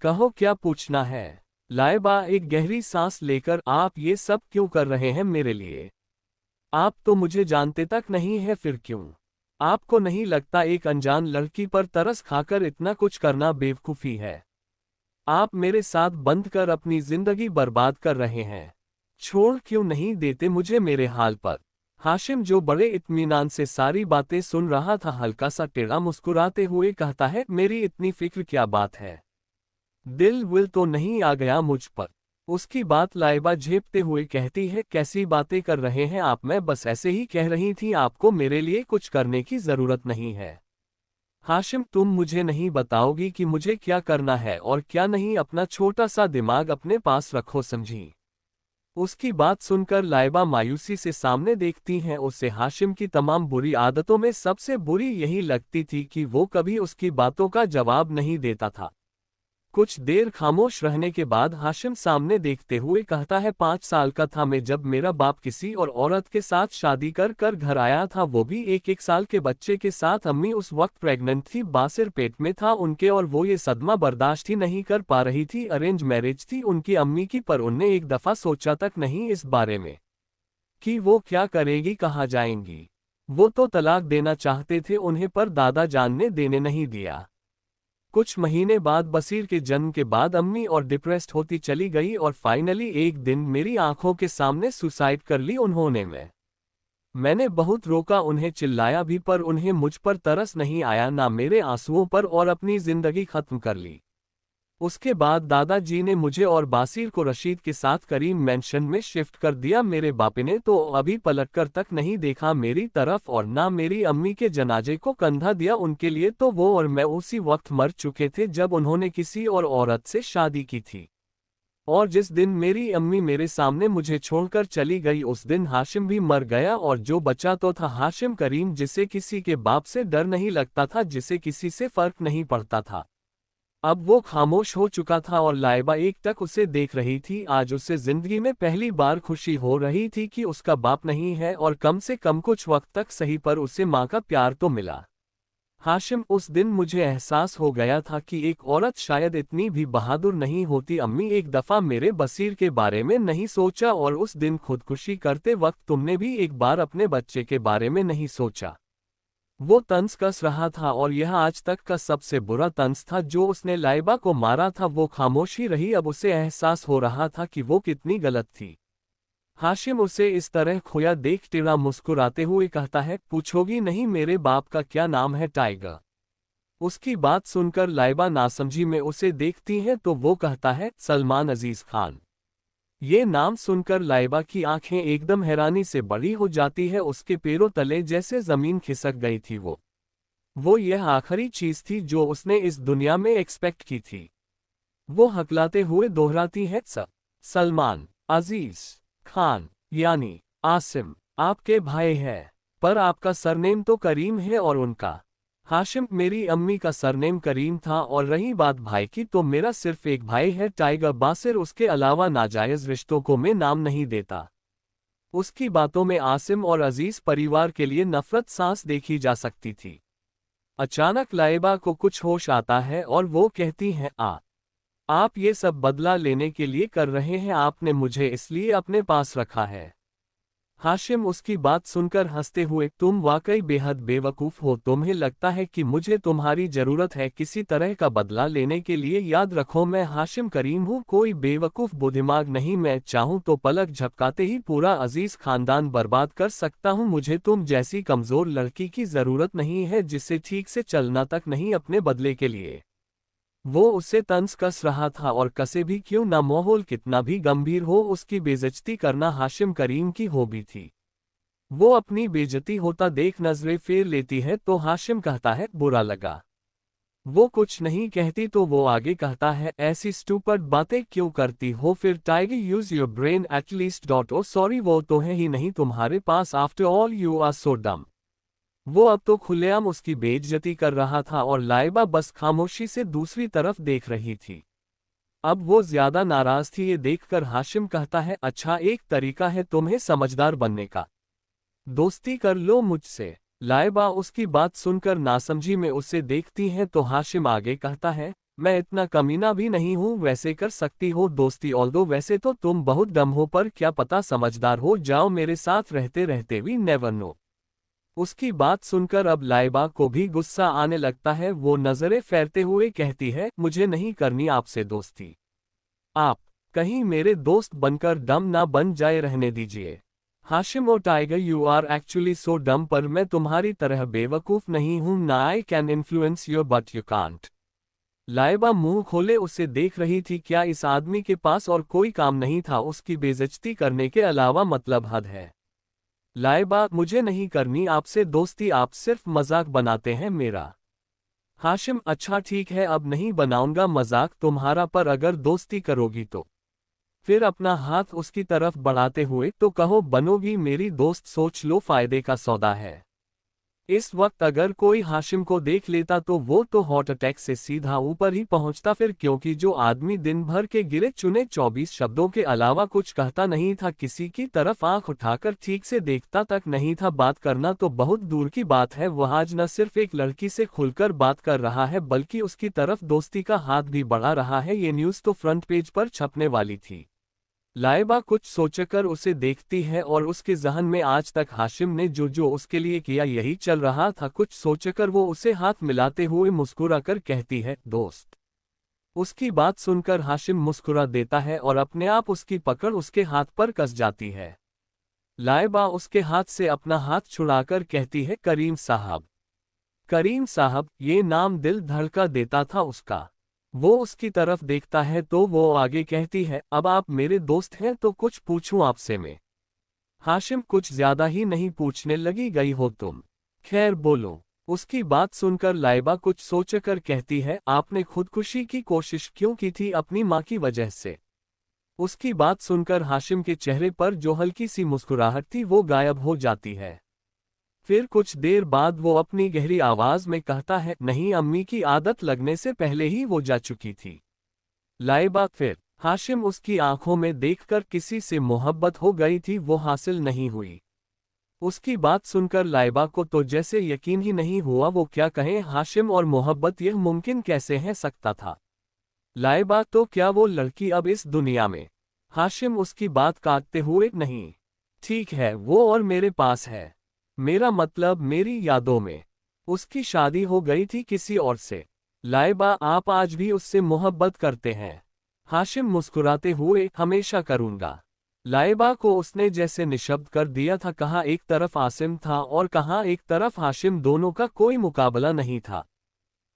कहो क्या पूछना है। लाइबा एक गहरी सांस लेकर, आप ये सब क्यों कर रहे हैं मेरे लिए? आप तो मुझे जानते तक नहीं है, फिर क्यों? आपको नहीं लगता एक अनजान लड़की पर तरस खाकर इतना कुछ करना बेवकूफ़ी है? आप मेरे साथ बंध कर अपनी जिंदगी बर्बाद कर रहे हैं। छोड़ क्यों नहीं देते मुझे मेरे हाल पर? हाशिम, जो बड़े इत्मीनान से सारी बातें सुन रहा था, हल्का सा टेढ़ा मुस्कुराते हुए कहता है, मेरी इतनी फिक्र क्या बात है? दिल विल तो नहीं आ गया मुझ पर? उसकी बात लाइबा झेपते हुए कहती है, कैसी बातें कर रहे हैं आप? मैं बस ऐसे ही कह रही थी, आपको मेरे लिए कुछ करने की जरूरत नहीं है। हाशिम, तुम मुझे नहीं बताओगी कि मुझे क्या करना है और क्या नहीं? अपना छोटा सा दिमाग अपने पास रखो, समझी? उसकी बात सुनकर लाइबा मायूसी से सामने देखती हैं। उसे हाशिम की तमाम बुरी आदतों में सबसे बुरी यही लगती थी कि वो कभी उसकी बातों का जवाब नहीं देता था। कुछ देर खामोश रहने के बाद हाशिम सामने देखते हुए कहता है, 5 साल का था मैं जब मेरा बाप किसी और औरत के साथ शादी कर कर घर आया था, वो भी एक साल के बच्चे के साथ। अम्मी उस वक्त प्रेग्नेंट थी, बासिर पेट में था उनके, और वो ये सदमा बर्दाश्त ही नहीं कर पा रही थी। अरेंज मैरिज थी उनकी अम्मी की, पर उनने एक दफ़ा सोचा तक नहीं इस बारे में कि वो क्या करेगी, कहाँ जाएंगी। वो तो तलाक देना चाहते थे उन्हें, पर दादा जान ने देने नहीं दिया। कुछ महीने बाद बसीर के जन्म के बाद अम्मी और डिप्रेस्ड होती चली गई, और फाइनली एक दिन मेरी आंखों के सामने सुसाइड कर ली उन्होंने। मैंने बहुत रोका, उन्हें चिल्लाया भी, पर उन्हें मुझ पर तरस नहीं आया, ना मेरे आंसुओं पर, और अपनी जिंदगी खत्म कर ली। उसके बाद दादाजी ने मुझे और बासिर को रशीद के साथ करीम मेंशन में शिफ्ट कर दिया। मेरे बाप ने तो अभी पलटकर तक नहीं देखा मेरी तरफ, और ना मेरी अम्मी के जनाजे को कंधा दिया। उनके लिए तो वो और मैं उसी वक्त मर चुके थे जब उन्होंने किसी और औरत से शादी की थी। और जिस दिन मेरी अम्मी मेरे सामने मुझे छोड़कर चली गई, उस दिन हाशिम भी मर गया, और जो बचा तो था हाशिम करीम, जिसे किसी के बाप से डर नहीं लगता था, जिसे किसी से फर्क नहीं पड़ता था। अब वो खामोश हो चुका था और लाइबा एकटक उसे देख रही थी। आज उसे जिंदगी में पहली बार खुशी हो रही थी कि उसका बाप नहीं है, और कम से कम कुछ वक्त तक सही, पर उसे माँ का प्यार तो मिला। हाशिम, उस दिन मुझे एहसास हो गया था कि एक औरत शायद इतनी भी बहादुर नहीं होती। अम्मी, एक दफ़ा मेरे बसीर के बारे में नहीं सोचा, और उस दिन खुदकुशी करते वक्त तुमने भी एक बार अपने बच्चे के बारे में नहीं सोचा। वो तंज कस रहा था, और यह आज तक का सबसे बुरा तंज था जो उसने लाइबा को मारा था। वो खामोश ही रही। अब उसे एहसास हो रहा था कि वो कितनी गलत थी। हाशिम उसे इस तरह खोया देख टेढ़ा मुस्कुराते हुए कहता है, पूछोगी नहीं मेरे बाप का क्या नाम है? टाइगर। उसकी बात सुनकर लाइबा नासमझी में उसे देखती है तो वो कहता है, सलमान अजीज खान। ये नाम सुनकर लाइबा की आंखें एकदम हैरानी से बड़ी हो जाती है। उसके पैरों तले जैसे जमीन खिसक गई थी। वो यह आखिरी चीज थी जो उसने इस दुनिया में एक्सपेक्ट की थी। वो हकलाते हुए दोहराती है, सलमान अजीज खान, यानी आसिम आपके भाई है, पर आपका सरनेम तो करीम है और उनका? हाशिम, मेरी अम्मी का सरनेम करीम था, और रही बात भाई की, तो मेरा सिर्फ एक भाई है, टाइगर बासिर। उसके अलावा नाजायज रिश्तों को मैं नाम नहीं देता। उसकी बातों में आसिम और अजीज परिवार के लिए नफरत सांस देखी जा सकती थी। अचानक लाइबा को कुछ होश आता है और वो कहती हैं, आप ये सब बदला लेने के लिए कर रहे हैं, आपने मुझे इसलिए अपने पास रखा है। हाशिम उसकी बात सुनकर हंसते हुए, तुम वाकई बेहद बेवकूफ़ हो। तुम्हें लगता है कि मुझे तुम्हारी ज़रूरत है किसी तरह का बदला लेने के लिए? याद रखो, मैं हाशिम करीम हूँ, कोई बेवकूफ़ बुद्धिमाग नहीं। मैं चाहूँ तो पलक झपकाते ही पूरा अजीज़ खानदान बर्बाद कर सकता हूँ। मुझे तुम जैसी कमज़ोर लड़की की ज़रूरत नहीं है, जिससे ठीक से चलना तक नहीं अपने बदले के लिए। वो उसे तंज कस रहा था, और कसे भी क्यों ना, माहौल कितना भी गंभीर हो, उसकी बेइज्जती करना हाशिम करीम की हॉबी थी। वो अपनी बेइज्जती होता देख नजरें फेर लेती है तो हाशिम कहता है, बुरा लगा? वो कुछ नहीं कहती तो वो आगे कहता है, ऐसी स्टूपिड बातें क्यों करती हो फिर? Tiger, use your brain at least. Oh sorry, वो तो है ही नहीं तुम्हारे पास, after all you are so dumb. वो अब तो खुलेआम उसकी बेइज्जती कर रहा था, और लाइबा बस खामोशी से दूसरी तरफ देख रही थी। अब वो ज्यादा नाराज थी। ये देखकर हाशिम कहता है, अच्छा, एक तरीका है तुम्हें समझदार बनने का, दोस्ती कर लो मुझसे। लाइबा उसकी बात सुनकर नासमझी में उसे देखती है तो हाशिम आगे कहता है, मैं इतना कमीना भी नहीं हूं, वैसे कर सकती हो दोस्ती, ऑल्दो वैसे तो तुम बहुत डम हो, पर क्या पता समझदार हो जाओ, मेरे साथ रहते रहते भी नेवर नो। उसकी बात सुनकर अब लाइबा को भी गुस्सा आने लगता है। वो नजरें फेरते हुए कहती है, मुझे नहीं करनी आपसे दोस्ती। आप कहीं मेरे दोस्त बनकर डम ना बन जाए, रहने दीजिए। Hashim oh tiger, you are actually so dumb, पर मैं तुम्हारी तरह बेवकूफ नहीं हूं ना, I can influence your but you can't. Laiba मुंह खोले उसे देख रही थी। क्या इस आदमी के पास और कोई काम नहीं था उसकी बेइज्जती करने के अलावा? मतलब हद है। लाइबा, मुझे नहीं करनी आपसे दोस्ती, आप सिर्फ मजाक बनाते हैं मेरा। हाशिम, अच्छा ठीक है, अब नहीं बनाऊंगा मजाक तुम्हारा, पर अगर दोस्ती करोगी तो। फिर अपना हाथ उसकी तरफ बढ़ाते हुए, तो कहो बनोगी मेरी दोस्त, सोच लो फायदे का सौदा है। इस वक्त अगर कोई हाशिम को देख लेता तो वो तो हार्ट अटैक से सीधा ऊपर ही पहुंचता। फिर क्योंकि जो आदमी दिन भर के गिरे चुने 24 शब्दों के अलावा कुछ कहता नहीं था, किसी की तरफ आंख उठाकर ठीक से देखता तक नहीं था, बात करना तो बहुत दूर की बात है, वह आज न सिर्फ एक लड़की से खुलकर बात कर रहा है बल्कि उसकी तरफ दोस्ती का हाथ भी बढ़ा रहा है। ये न्यूज़ तो फ्रंट पेज पर छपने वाली थी। लाइबा कुछ सोचकर उसे देखती है और उसके जहन में आज तक हाशिम ने जो जो उसके लिए किया यही चल रहा था। कुछ सोचकर वो उसे हाथ मिलाते हुए मुस्कुराकर कहती है, दोस्त। उसकी बात सुनकर हाशिम मुस्कुरा देता है और अपने आप उसकी पकड़ उसके हाथ पर कस जाती है। लाइबा उसके हाथ से अपना हाथ छुड़ाकर कहती है, करीम साहब। करीम साहब, ये नाम दिल धड़का देता था उसका। वो उसकी तरफ देखता है तो वो आगे कहती है, अब आप मेरे दोस्त हैं तो कुछ पूछूं आपसे मैं? हाशिम, कुछ ज्यादा ही नहीं पूछने लगी गई हो तुम? खैर बोलो। उसकी बात सुनकर लाइबा कुछ सोचकर कहती है, आपने खुदकुशी की कोशिश क्यों की थी अपनी माँ की वजह से? उसकी बात सुनकर हाशिम के चेहरे पर जो हल्की सी मुस्कुराहट थी वो गायब हो जाती है। फिर कुछ देर बाद वो अपनी गहरी आवाज में कहता है, नहीं, अम्मी की आदत लगने से पहले ही वो जा चुकी थी। लाइबा, फिर? हाशिम उसकी आंखों में देखकर किसी से मोहब्बत हो गई थी, वो हासिल नहीं हुई। उसकी बात सुनकर लाइबा को तो जैसे यकीन ही नहीं हुआ। वो क्या कहें, हाशिम और मोहब्बत, यह मुमकिन कैसे है सकता था? लाइबा, तो क्या वो लड़की अब इस दुनिया में? हाशिम उसकी बात काटते हुए, नहीं। ठीक है, वो और मेरे पास है। मेरा मतलब मेरी यादों में। उसकी शादी हो गई थी किसी और से। लाइबा, आप आज भी उससे मोहब्बत करते हैं? हाशिम मुस्कुराते हुए, हमेशा करूंगा। लाइबा को उसने जैसे निशब्द कर दिया था। कहाँ एक तरफ आसिम था और कहाँ एक तरफ हाशिम, दोनों का कोई मुकाबला नहीं था।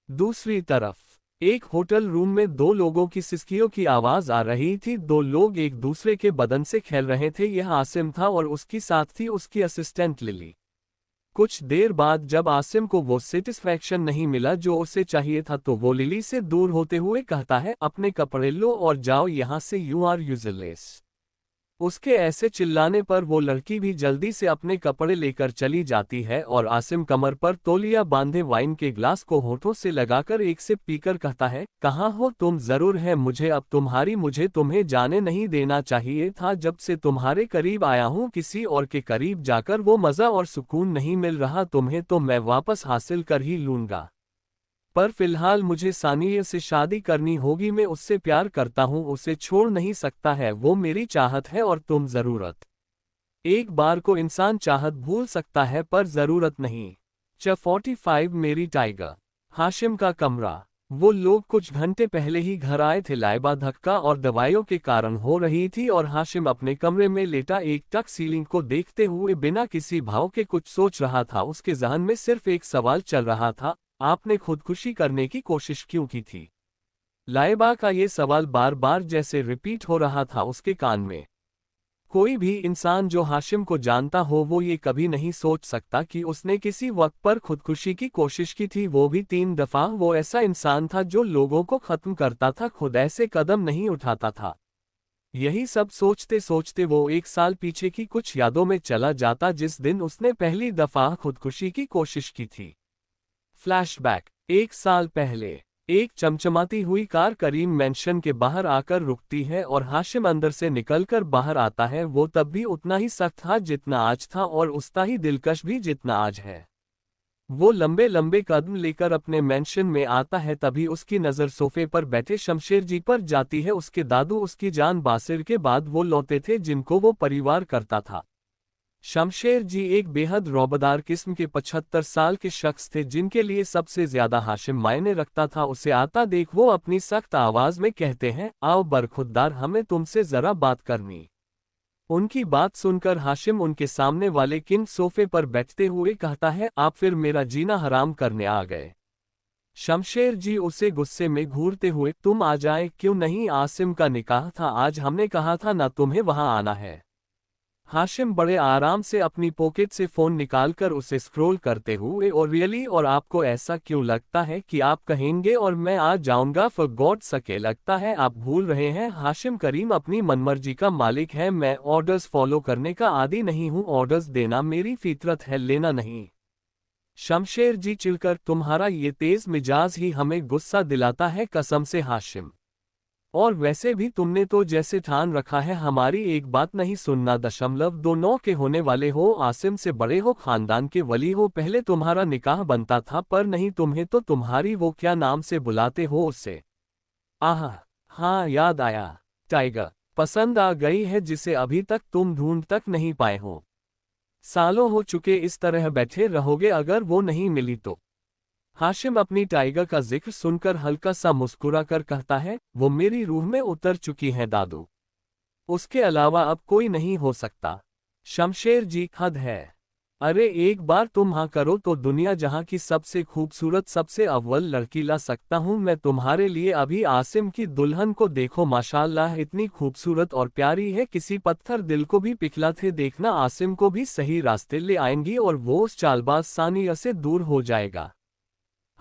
दूसरी तरफ एक होटल रूम में दो लोगों की सिसकियों की आवाज आ रही थी। दो लोग एक दूसरे के बदन से खेल रहे थे। यह आसिम था और उसकी साथ थी उसकी असिस्टेंट लिली। कुछ देर बाद जब आसिम को वो सेटिस्फैक्शन नहीं मिला जो उसे चाहिए था तो वो लिली से दूर होते हुए कहता है, अपने कपड़े लो और जाओ यहां से, यू आर यूजलेस। उसके ऐसे चिल्लाने पर वो लड़की भी जल्दी से अपने कपड़े लेकर चली जाती है और आसिम कमर पर तौलिया बांधे वाइन के ग्लास को होठों से लगाकर एक सिप पीकर कहता है, कहाँ हो तुम? जरूर है मुझे अब तुम्हारी, मुझे तुम्हें जाने नहीं देना चाहिए था। जब से तुम्हारे करीब आया हूँ किसी और के करीब जाकर वो मज़ा और सुकून नहीं मिल रहा तुम्हें, तो मैं वापस हासिल कर ही लूंगा। पर फिलहाल मुझे सानिया से शादी करनी होगी। मैं उससे प्यार करता हूँ, उसे छोड़ नहीं सकता है, वो मेरी चाहत है और तुम जरूरत। एक बार को इंसान चाहत भूल सकता है पर जरूरत नहीं। 45 मेरी टाइगर। हाशिम का कमरा। वो लोग कुछ घंटे पहले ही घर आए थे। लाइबा धक्का और दवाइयों के कारण हो रही थी और हाशिम अपने कमरे में लेटा एक टक सीलिंग को देखते हुए बिना किसी भाव के कुछ सोच रहा था। उसके जहन में सिर्फ एक सवाल चल रहा था, आपने खुदकुशी करने की कोशिश क्यों की थी? लाइबा का ये सवाल बार बार जैसे रिपीट हो रहा था उसके कान में। कोई भी इंसान जो हाशिम को जानता हो वो ये कभी नहीं सोच सकता कि उसने किसी वक्त पर खुदकुशी की कोशिश की थी, वो भी 3 दफा। वो ऐसा इंसान था जो लोगों को खत्म करता था, खुद ऐसे कदम नहीं उठाता था। यही सब सोचते सोचते वो 1 साल पीछे की कुछ यादों में चला जाता जिस दिन उसने पहली दफा खुदकुशी की कोशिश की थी। फ्लैशबैक। 1 साल पहले एक चमचमाती हुई कार करीम मैंशन के बाहर आकर रुकती है और हाशिम अंदर से निकलकर बाहर आता है। वो तब भी उतना ही सख्त था जितना आज था और उतना ही दिलकश भी जितना आज है। वो लंबे लंबे कदम लेकर अपने मेंशन में आता है, तभी उसकी नज़र सोफे पर बैठे शमशेर जी पर जाती है। उसके दादू उसकी जान बासिर के बाद वो लौटे थे जिनको वो परिवार करता था। शमशेर जी एक बेहद रौबदार किस्म के 75 साल के शख्स थे जिनके लिए सबसे ज्यादा हाशिम मायने रखता था। उसे आता देख वो अपनी सख्त आवाज में कहते हैं, आओ बरखुरदार, हमें तुमसे जरा बात करनी। उनकी बात सुनकर हाशिम उनके सामने वाले किंग सोफे पर बैठते हुए कहता है, आप फिर मेरा जीना हराम करने आ गए। शमशेर जी उसे गुस्से में घूरते हुए, तुम आ जाए क्यों नहीं, आसिम का निकाह था आज, हमने कहा था ना तुम्हें वहां आना है। हाशिम बड़े आराम से अपनी पॉकेट से फोन निकालकर उसे स्क्रॉल करते हुए, और रियली, और आपको ऐसा क्यों लगता है कि आप कहेंगे और मैं आ जाऊंगा, फॉर गॉड सके, लगता है आप भूल रहे हैं हाशिम करीम अपनी मनमर्जी का मालिक है। मैं ऑर्डर्स फॉलो करने का आदी नहीं हूं, ऑर्डर्स देना मेरी फितरत है, लेना नहीं। शमशेर जी चिढ़कर, तुम्हारा ये तेज मिजाज ही हमें गुस्सा दिलाता है कसम से हाशिम, और वैसे भी तुमने तो जैसे ठान रखा है हमारी एक बात नहीं सुनना। 2.9 के होने वाले हो, आसिम से बड़े हो, खानदान के वली हो, पहले तुम्हारा निकाह बनता था, पर नहीं तुम्हें तो तुम्हारी वो क्या नाम से बुलाते हो उससे। आह, हाँ याद आया, टाइगर पसंद आ गई है जिसे अभी तक तुम ढूंढ तक नहीं पाए हो। सालों हो चुके इस तरह बैठे रहोगे अगर वो नहीं मिली तो। हाशिम अपनी टाइगर का जिक्र सुनकर हल्का सा मुस्कुरा कर कहता है, वो मेरी रूह में उतर चुकी है दादू, उसके अलावा अब कोई नहीं हो सकता। शमशेर जी, हद है। अरे एक बार तुम हाँ करो तो दुनिया जहां की सबसे खूबसूरत सबसे अव्वल लड़की ला सकता हूं मैं तुम्हारे लिए। अभी आसिम की दुल्हन को देखो, माशाल्लाह इतनी खूबसूरत और प्यारी है, किसी पत्थर दिल को भी पिघला थे। देखना आसिम को भी सही रास्ते ले आएंगी और वो उस चालबाज सानिया से दूर हो जाएगा।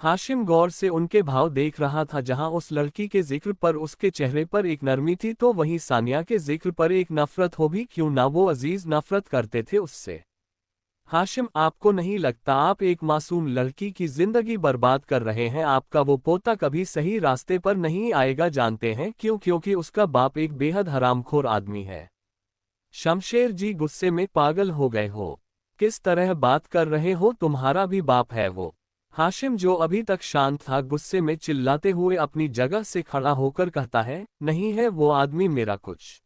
हाशिम गौर से उनके भाव देख रहा था, जहां उस लड़की के जिक्र पर उसके चेहरे पर एक नरमी थी तो वहीं सानिया के जिक्र पर एक नफरत हो भी क्यों ना, वो अजीज नफरत करते थे उससे। हाशिम, आपको नहीं लगता आप एक मासूम लड़की की जिंदगी बर्बाद कर रहे हैं? आपका वो पोता कभी सही रास्ते पर नहीं आएगा, जानते हैं क्यों? क्योंकि उसका बाप एक बेहद हरामखोर आदमी है। शमशेर जी गुस्से में पागल हो गए हो, किस तरह बात कर रहे हो, तुम्हारा भी बाप है वो। हाशिम जो अभी तक शांत था गुस्से में चिल्लाते हुए अपनी जगह से खड़ा होकर कहता है, नहीं है वो आदमी मेरा कुछ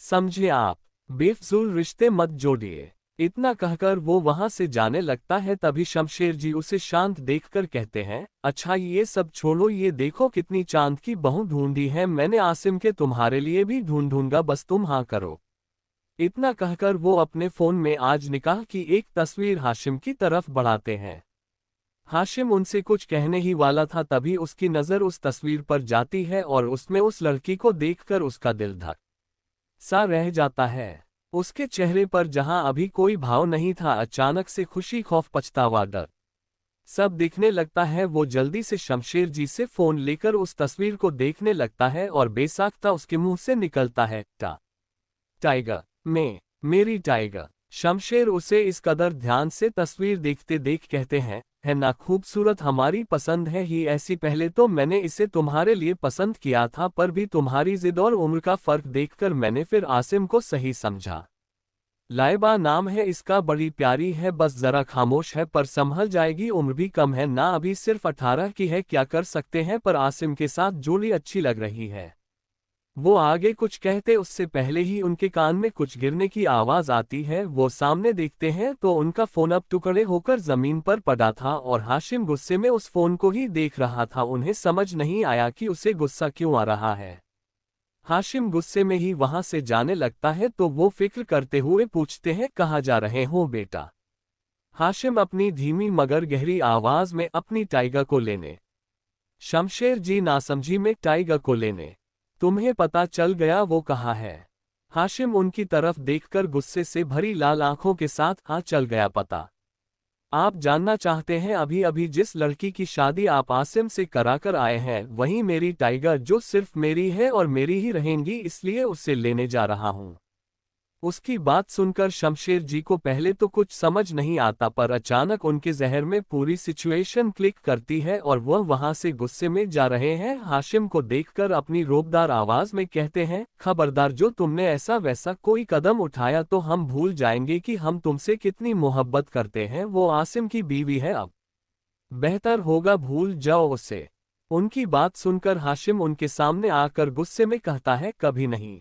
समझे आप, बेफजूल रिश्ते मत जोड़िए। इतना कहकर वो वहां से जाने लगता है, तभी शमशेर जी उसे शांत देखकर कहते हैं, अच्छा ये सब छोड़ो, ये देखो कितनी चांद की बहू ढूंढी है मैंने, आसिम के तुम्हारे लिए भी ढूंढूंगा, बस तुम हाँ करो। इतना कहकर वो अपने फोन में आज निकाह की एक तस्वीर हाशिम की तरफ बढ़ाते हैं। हाशिम उनसे कुछ कहने ही वाला था, तभी उसकी नज़र उस तस्वीर पर जाती है और उसमें उस लड़की को देखकर उसका दिल धक सा रह जाता है। उसके चेहरे पर जहां अभी कोई भाव नहीं था, अचानक से खुशी, खौफ, पछतावा, डर सब दिखने लगता है। वो जल्दी से शमशेर जी से फोन लेकर उस तस्वीर को देखने लगता है और बेसाख्ता उसके मुंह से निकलता है, टाइगर मेरी टाइगर। शमशेर उसे इस कदर ध्यान से तस्वीर देखते देख कहते हैं, है ना खूबसूरत, हमारी पसंद है ही ऐसी, पहले तो मैंने इसे तुम्हारे लिए पसंद किया था पर भी तुम्हारी जिद और उम्र का फर्क देखकर मैंने फिर आसिम को सही समझा। लाइबा नाम है इसका, बड़ी प्यारी है, बस जरा खामोश है पर संभल जाएगी, उम्र भी कम है ना, अभी सिर्फ 18 की है, क्या कर सकते हैं, पर आसिम के साथ जोड़ी अच्छी लग रही है। वो आगे कुछ कहते उससे पहले ही उनके कान में कुछ गिरने की आवाज आती है। वो सामने देखते हैं तो उनका फोन अब टुकड़े होकर जमीन पर पड़ा था और हाशिम गुस्से में उस फोन को ही देख रहा था। उन्हें समझ नहीं आया कि उसे गुस्सा क्यों आ रहा है। हाशिम गुस्से में ही वहां से जाने लगता है तो वो फिक्र करते हुए पूछते हैं, कहाँ जा रहे हो बेटा? हाशिम अपनी धीमी मगर गहरी आवाज में, अपनी टाइगर को लेने। शमशेर जी नासमझी में, टाइगर को लेने? तुम्हें पता चल गया वो कहाँ है? हाशिम उनकी तरफ देखकर गुस्से से भरी लाल आंखों के साथ, हाँ चल गया पता। आप जानना चाहते हैं अभी अभी जिस लड़की की शादी आप आसिम से कराकर आए हैं वही मेरी टाइगर, जो सिर्फ मेरी है और मेरी ही रहेंगी, इसलिए उससे लेने जा रहा हूं। उसकी बात सुनकर शमशेर जी को पहले तो कुछ समझ नहीं आता, पर अचानक उनके जहर में पूरी सिचुएशन क्लिक करती है और वह वहां से गुस्से में जा रहे हैं। हाशिम को देखकर अपनी रोबदार आवाज में कहते हैं, खबरदार, जो तुमने ऐसा वैसा कोई कदम उठाया तो हम भूल जाएंगे कि हम तुमसे कितनी मोहब्बत करते हैं। वो आसिम की बीवी है अब। बेहतर होगा भूल जाओ उसे। उनकी बात सुनकर हाशिम उनके सामने आकर गुस्से में कहता है, कभी नहीं।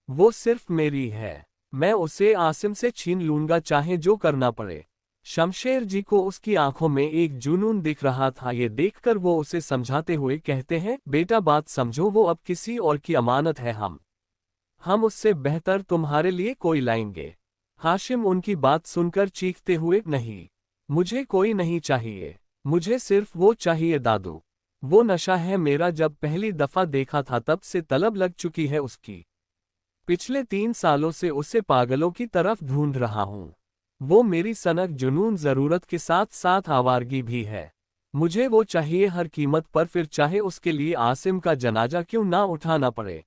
वो सिर्फ मेरी है। मैं उसे आसिम से छीन लूंगा, चाहे जो करना पड़े। शमशेर जी को उसकी आंखों में एक जुनून दिख रहा था। ये देखकर वो उसे समझाते हुए कहते हैं, बेटा बात समझो, वो अब किसी और की अमानत है। हम उससे बेहतर तुम्हारे लिए कोई लाएंगे। हाशिम उनकी बात सुनकर चीखते हुए, नहीं, मुझे कोई नहीं चाहिए। मुझे सिर्फ वो चाहिए दादू। वो नशा है मेरा। जब पहली दफा देखा था तब से तलब लग चुकी है उसकी। पिछले 3 सालों से उसे पागलों की तरफ ढूंढ रहा हूं। वो मेरी सनक जुनून जरूरत के साथ साथ आवारगी भी है। मुझे वो चाहिए हर कीमत पर, फिर चाहे उसके लिए आसिम का जनाजा क्यों ना उठाना पड़े।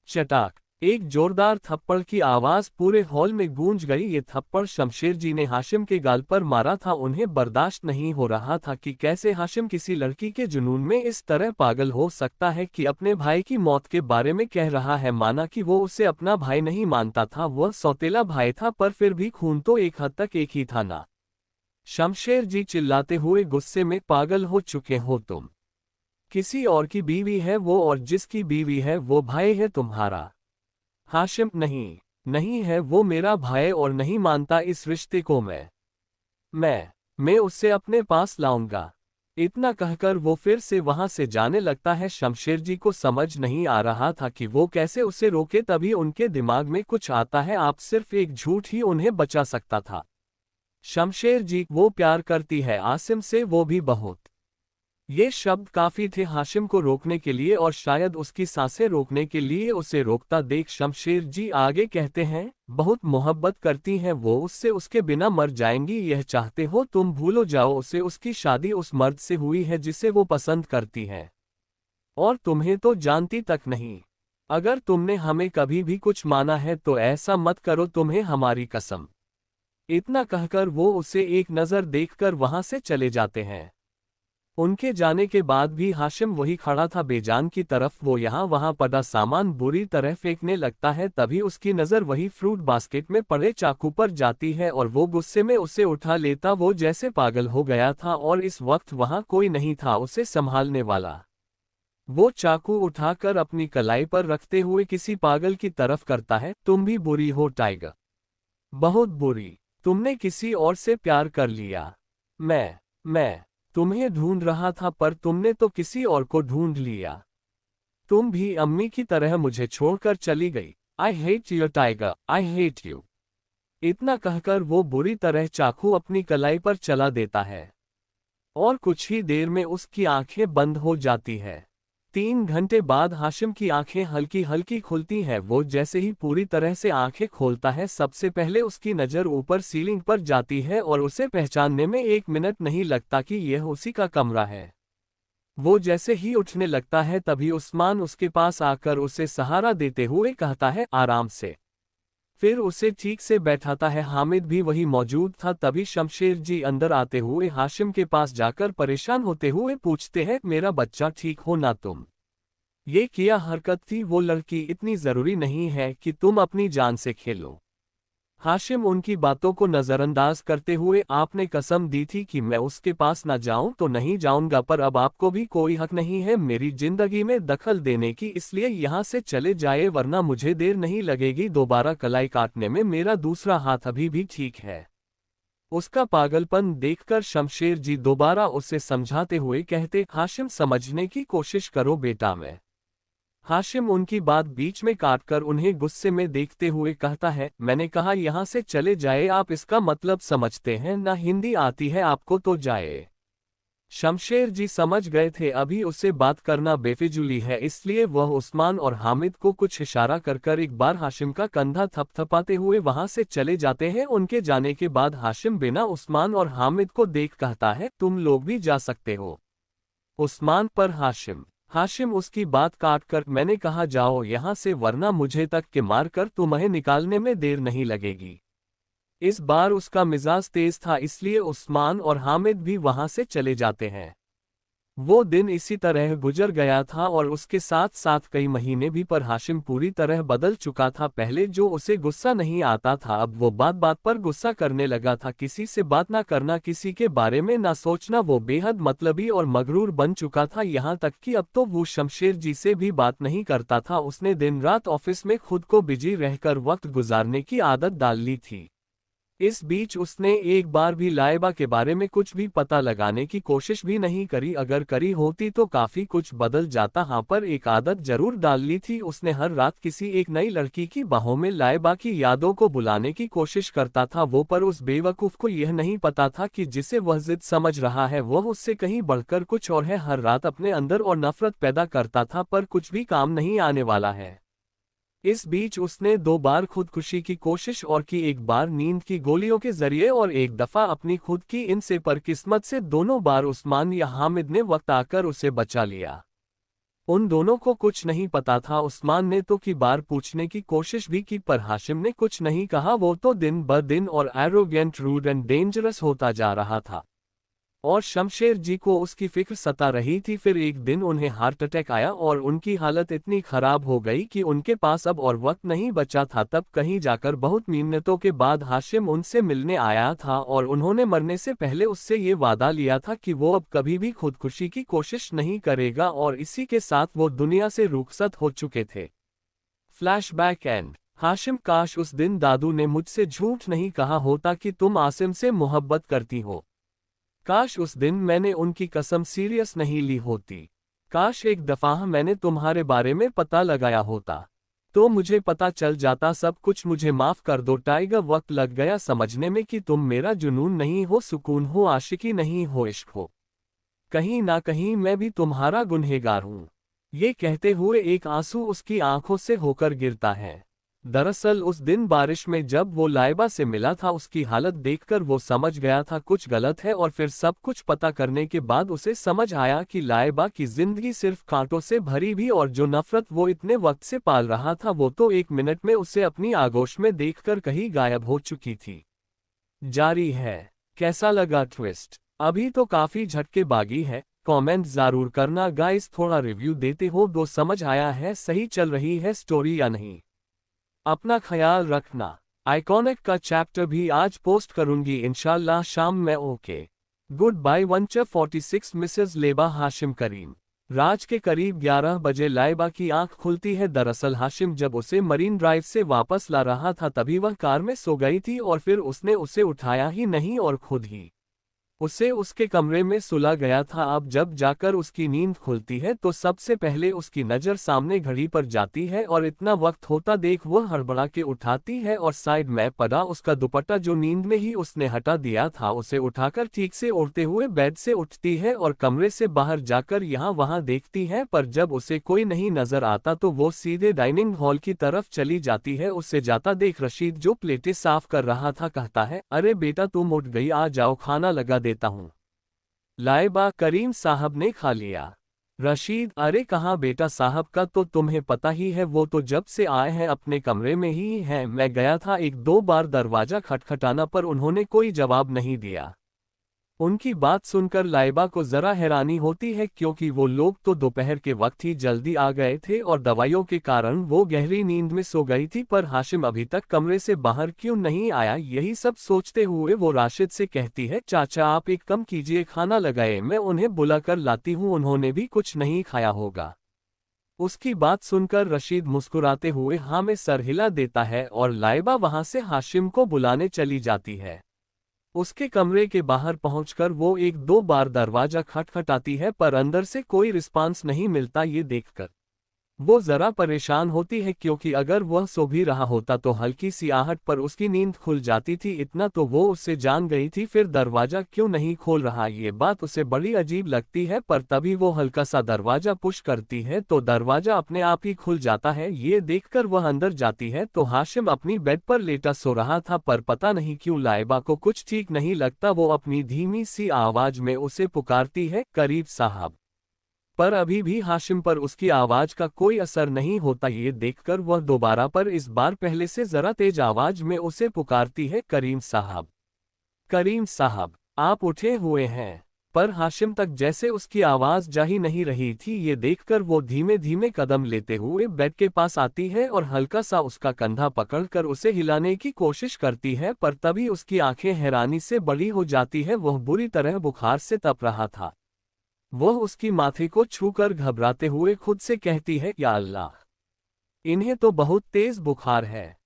चटाक, एक जोरदार थप्पड़ की आवाज पूरे हॉल में गूंज गई। ये थप्पड़ शमशेर जी ने हाशिम के गाल पर मारा था। उन्हें बर्दाश्त नहीं हो रहा था कि कैसे हाशिम किसी लड़की के जुनून में इस तरह पागल हो सकता है कि अपने भाई की मौत के बारे में कह रहा है। माना कि वो उसे अपना भाई नहीं मानता था, वह सौतेला भाई था, पर फिर भी खून तो एक हद तक एक ही था ना। शमशेर जी चिल्लाते हुए गुस्से में, पागल हो चुके हो तुम। किसी और की बीवी है वो, और जिसकी बीवी है वो भाई है तुम्हारा। हाशिम, नहीं, नहीं है वो मेरा भाई और नहीं मानता इस रिश्ते को। मैं उससे अपने पास लाऊंगा। इतना कहकर वो फिर से वहां से जाने लगता है। शमशेर जी को समझ नहीं आ रहा था कि वो कैसे उसे रोके। तभी उनके दिमाग में कुछ आता है, आप सिर्फ एक झूठ ही उन्हें बचा सकता था। शमशेर जी, वो प्यार करती है आसिम से, वो भी बहुत। ये शब्द काफी थे हाशिम को रोकने के लिए, और शायद उसकी सांसें रोकने के लिए। उसे रोकता देख शमशेर जी आगे कहते हैं, बहुत मोहब्बत करती हैं वो उससे, उसके बिना मर जाएंगी। यह चाहते हो तुम भूलो जाओ उसे। उसकी शादी उस मर्द से हुई है जिसे वो पसंद करती है, और तुम्हें तो जानती तक नहीं। अगर तुमने हमें कभी भी कुछ माना है तो ऐसा मत करो, तुम्हें हमारी कसम। इतना कहकर वो उसे एक नज़र देखकर वहां से चले जाते हैं। उनके जाने के बाद भी हाशिम वही खड़ा था बेजान की तरफ। वो यहाँ वहाँ पड़ा सामान बुरी तरह फेंकने लगता है। तभी उसकी नज़र वही फ्रूट बास्केट में पड़े चाकू पर जाती है, और वो गुस्से में उसे उठा लेता। वो जैसे पागल हो गया था, और इस वक्त वहाँ कोई नहीं था उसे संभालने वाला। वो चाकू उठाकर अपनी कलाई पर रखते हुए किसी पागल की तरफ करता है, तुम भी बुरी हो टाइगर, बहुत बुरी। तुमने किसी और से प्यार कर लिया। मैं तुम्हें ढूंढ रहा था, पर तुमने तो किसी और को ढूंढ लिया। तुम भी अम्मी की तरह मुझे छोड़कर चली गई। I hate you tiger, I hate you. इतना कहकर वो बुरी तरह चाकू अपनी कलाई पर चला देता है, और कुछ ही देर में उसकी आंखें बंद हो जाती है। 3 घंटे बाद हाशिम की आंखें हल्की हल्की खुलती हैं। वो जैसे ही पूरी तरह से आंखें खोलता है, सबसे पहले उसकी नज़र ऊपर सीलिंग पर जाती है, और उसे पहचानने में 1 मिनट नहीं लगता कि यह उसी का कमरा है। वो जैसे ही उठने लगता है तभी उस्मान उसके पास आकर उसे सहारा देते हुए कहता है, आराम से। फिर उसे ठीक से बैठाता है। हामिद भी वही मौजूद था। तभी शमशेर जी अंदर आते हुए हाशिम के पास जाकर परेशान होते हुए पूछते हैं, मेरा बच्चा ठीक हो ना तुम? ये क्या हरकत थी? वो लड़की इतनी जरूरी नहीं है कि तुम अपनी जान से खेलो। हाशिम उनकी बातों को नजरअंदाज करते हुए, आपने कसम दी थी कि मैं उसके पास ना जाऊं तो नहीं जाऊंगा, पर अब आपको भी कोई हक नहीं है मेरी जिंदगी में दखल देने की, इसलिए यहां से चले जाए, वरना मुझे देर नहीं लगेगी दोबारा कलाई काटने में। मेरा दूसरा हाथ अभी भी ठीक है। उसका पागलपन देखकर शमशेर जी दोबारा उसे समझाते हुए कहते, हाशिम समझने की कोशिश करो बेटा। मैं हाशिम उनकी बात बीच में काटकर उन्हें गुस्से में देखते हुए कहता है, मैंने कहा यहाँ से चले जाए, आप इसका मतलब समझते हैं ना? हिंदी आती है आपको तो जाए। शमशेर जी समझ गए थे अभी उसे बात करना बेफिजूली है, इसलिए वह उस्मान और हामिद को कुछ इशारा कर एक बार हाशिम का कंधा थपथपाते हुए वहां से चले जाते हैं। उनके जाने के बाद हाशिम बिना उस्मान और हामिद को देख कहता है, तुम लोग भी जा सकते हो। उस्मान पर हाशिम उसकी बात काटकर, मैंने कहा जाओ यहाँ से, वरना मुझे तक के मारकर तुम्हें निकालने में देर नहीं लगेगी। इस बार उसका मिजाज तेज था, इसलिए उस्मान और हामिद भी वहां से चले जाते हैं। वो दिन इसी तरह गुजर गया था और उसके साथ साथ कई महीने भी, पर हाशिम पूरी तरह बदल चुका था। पहले जो उसे गुस्सा नहीं आता था, अब वो बात बात पर गुस्सा करने लगा था। किसी से बात ना करना, किसी के बारे में ना सोचना, वो बेहद मतलबी और मगरूर बन चुका था। यहाँ तक कि अब तो वो शमशेर जी से भी बात नहीं करता था। उसने दिन रात ऑफिस में खुद को बिजी रहकर वक्त गुजारने की आदत डाल ली थी। इस बीच उसने एक बार भी लाइबा के बारे में कुछ भी पता लगाने की कोशिश भी नहीं करी। अगर करी होती तो काफी कुछ बदल जाता। हाँ, पर एक आदत जरूर डाल ली थी उसने। हर रात किसी एक नई लड़की की बाहों में लाइबा की यादों को बुलाने की कोशिश करता था वो। पर उस बेवकूफ को यह नहीं पता था कि जिसे वह जिद समझ रहा है वह उससे कहीं बढ़कर कुछ और है। हर रात अपने अंदर और नफरत पैदा करता था, पर कुछ भी काम नहीं आने वाला है। इस बीच उसने 2 बार खुदकुशी की कोशिश और की, एक बार नींद की गोलियों के जरिए और एक दफा अपनी खुद की इनसे। पर किस्मत से दोनों बार उस्मान या हामिद ने वक्त आकर उसे बचा लिया। उन दोनों को कुछ नहीं पता था। उस्मान ने तो की बार पूछने की कोशिश भी की, पर हाशिम ने कुछ नहीं कहा। वो तो दिन ब दिन और एरोगेंट, रूड एंड डेंजरस होता जा रहा था और शमशेर जी को उसकी फिक्र सता रही थी। फिर एक दिन उन्हें हार्ट अटैक आया और उनकी हालत इतनी खराब हो गई कि उनके पास अब और वक्त नहीं बचा था। तब कहीं जाकर बहुत मिन्नतों के बाद हाशिम उनसे मिलने आया था और उन्होंने मरने से पहले उससे ये वादा लिया था कि वो अब कभी भी खुदकुशी की कोशिश नहीं करेगा। और इसी के साथ वो दुनिया से रुखसत हो चुके थे। Flashback and. हाशिम, काश उस दिन दादू ने मुझसे झूठ नहीं कहा होता कि तुम आसिम से मोहब्बत करती हो। काश उस दिन मैंने उनकी कसम सीरियस नहीं ली होती। काश एक दफा मैंने तुम्हारे बारे में पता लगाया होता तो मुझे पता चल जाता सब कुछ। मुझे माफ कर दो टाइगर, वक्त लग गया समझने में कि तुम मेरा जुनून नहीं हो, सुकून हो, आशिकी नहीं हो, इश्क हो। कहीं ना कहीं मैं भी तुम्हारा गुनहगार हूं। ये कहते हुए एक आंसू उसकी आंखों से होकर गिरता है। दरअसल उस दिन बारिश में जब वो लाइबा से मिला था, उसकी हालत देखकर वो समझ गया था कुछ गलत है। और फिर सब कुछ पता करने के बाद उसे समझ आया कि लाइबा की जिंदगी सिर्फ कांटों से भरी भी, और जो नफरत वो इतने वक्त से पाल रहा था वो तो 1 मिनट में उसे अपनी आगोश में देखकर कहीं गायब हो चुकी थी। जारी है। कैसा लगा ट्विस्ट? अभी तो काफी झटके बागी है। कमेंट जरूर करना गाइस। थोड़ा रिव्यू देते हो दो, समझ आया है सही चल रही है स्टोरी या नहीं। अपना ख्याल रखना। आइकॉनिक का चैप्टर भी आज पोस्ट करूंगी इंशाल्लाह शाम में। Okay, good bye. 146 मिसेस लेबा हाशिम करीम। रात के करीब 11 बजे लाइबा की आंख खुलती है। दरअसल हाशिम जब उसे मरीन ड्राइव से वापस ला रहा था तभी वह कार में सो गई थी और फिर उसने उसे उठाया ही नहीं और खुद ही उसे उसके कमरे में सुला गया था। अब जब जाकर उसकी नींद खुलती है तो सबसे पहले उसकी नज़र सामने घड़ी पर जाती है और इतना वक्त होता देख वह हड़बड़ा के उठाती है और साइड में पड़ा उसका दुपट्टा जो नींद में ही उसने हटा दिया था उसे उठाकर ठीक से उड़ते हुए बेड से उठती है और कमरे से बाहर जाकर यहाँ वहाँ देखती है। पर जब उसे कोई नहीं नजर आता तो वो सीधे डाइनिंग हॉल की तरफ चली जाती है। उससे जाता देख रशीद जो प्लेटें साफ कर रहा था कहता है, अरे बेटा तुम उठ गई, आ जाओ खाना लगा देता हूँ। लाइबा, करीम साहब ने खा लिया। रशीद, अरे कहाँ बेटा, साहब का तो तुम्हें पता ही है, वो तो जब से आए हैं अपने कमरे में ही हैं। मैं गया था 1-2 बार दरवाजा खटखटाना पर उन्होंने कोई जवाब नहीं दिया। उनकी बात सुनकर लाइबा को जरा हैरानी होती है क्योंकि वो लोग तो दोपहर के वक्त ही जल्दी आ गए थे और दवाइयों के कारण वो गहरी नींद में सो गई थी। पर हाशिम अभी तक कमरे से बाहर क्यों नहीं आया, यही सब सोचते हुए वो राशिद से कहती है, चाचा आप एक कम कीजिए, खाना लगाए, मैं उन्हें बुलाकर लाती हूँ, उन्होंने भी कुछ नहीं खाया होगा। उसकी बात सुनकर रशीद मुस्कुराते हुए हाँ में सर हिला देता है और लाइबा वहां से हाशिम को बुलाने चली जाती है। उसके कमरे के बाहर पहुंचकर वो 1-2 बार दरवाजा खटखटाती है पर अंदर से कोई रिस्पांस नहीं मिलता। ये देखकर वो जरा परेशान होती है क्योंकि अगर वह सो भी रहा होता तो हल्की सी आहट पर उसकी नींद खुल जाती थी। इतना तो वो उससे जान गई थी, फिर दरवाजा क्यों नहीं खोल रहा ये बात उसे बड़ी अजीब लगती है। पर तभी वो हल्का सा दरवाजा पुश करती है तो दरवाजा अपने आप ही खुल जाता है। ये देखकर वह अंदर जाती है तो हाशिम अपनी बेड पर लेटा सो रहा था, पर पता नहीं क्यों लाइबा को कुछ ठीक नहीं लगता। वो अपनी धीमी सी आवाज में उसे पुकारती है, करीब साहब, पर अभी भी हाशिम पर उसकी आवाज का कोई असर नहीं होता। ये देखकर वह दोबारा, पर इस बार पहले से जरा तेज आवाज में उसे पुकारती है, करीम साहब, करीम साहब, आप उठे हुए हैं? पर हाशिम तक जैसे उसकी आवाज जा ही नहीं रही थी। ये देखकर वो धीमे धीमे कदम लेते हुए बेड के पास आती है और हल्का सा उसका कंधा पकड़कर उसे हिलाने की कोशिश करती है, पर तभी उसकी आंखें हैरानी से बड़ी हो जाती है। वह बुरी तरह बुखार से तप रहा था। वह उसकी माथे को छूकर घबराते हुए खुद से कहती है, या अल्लाह, इन्हें तो बहुत तेज बुखार है।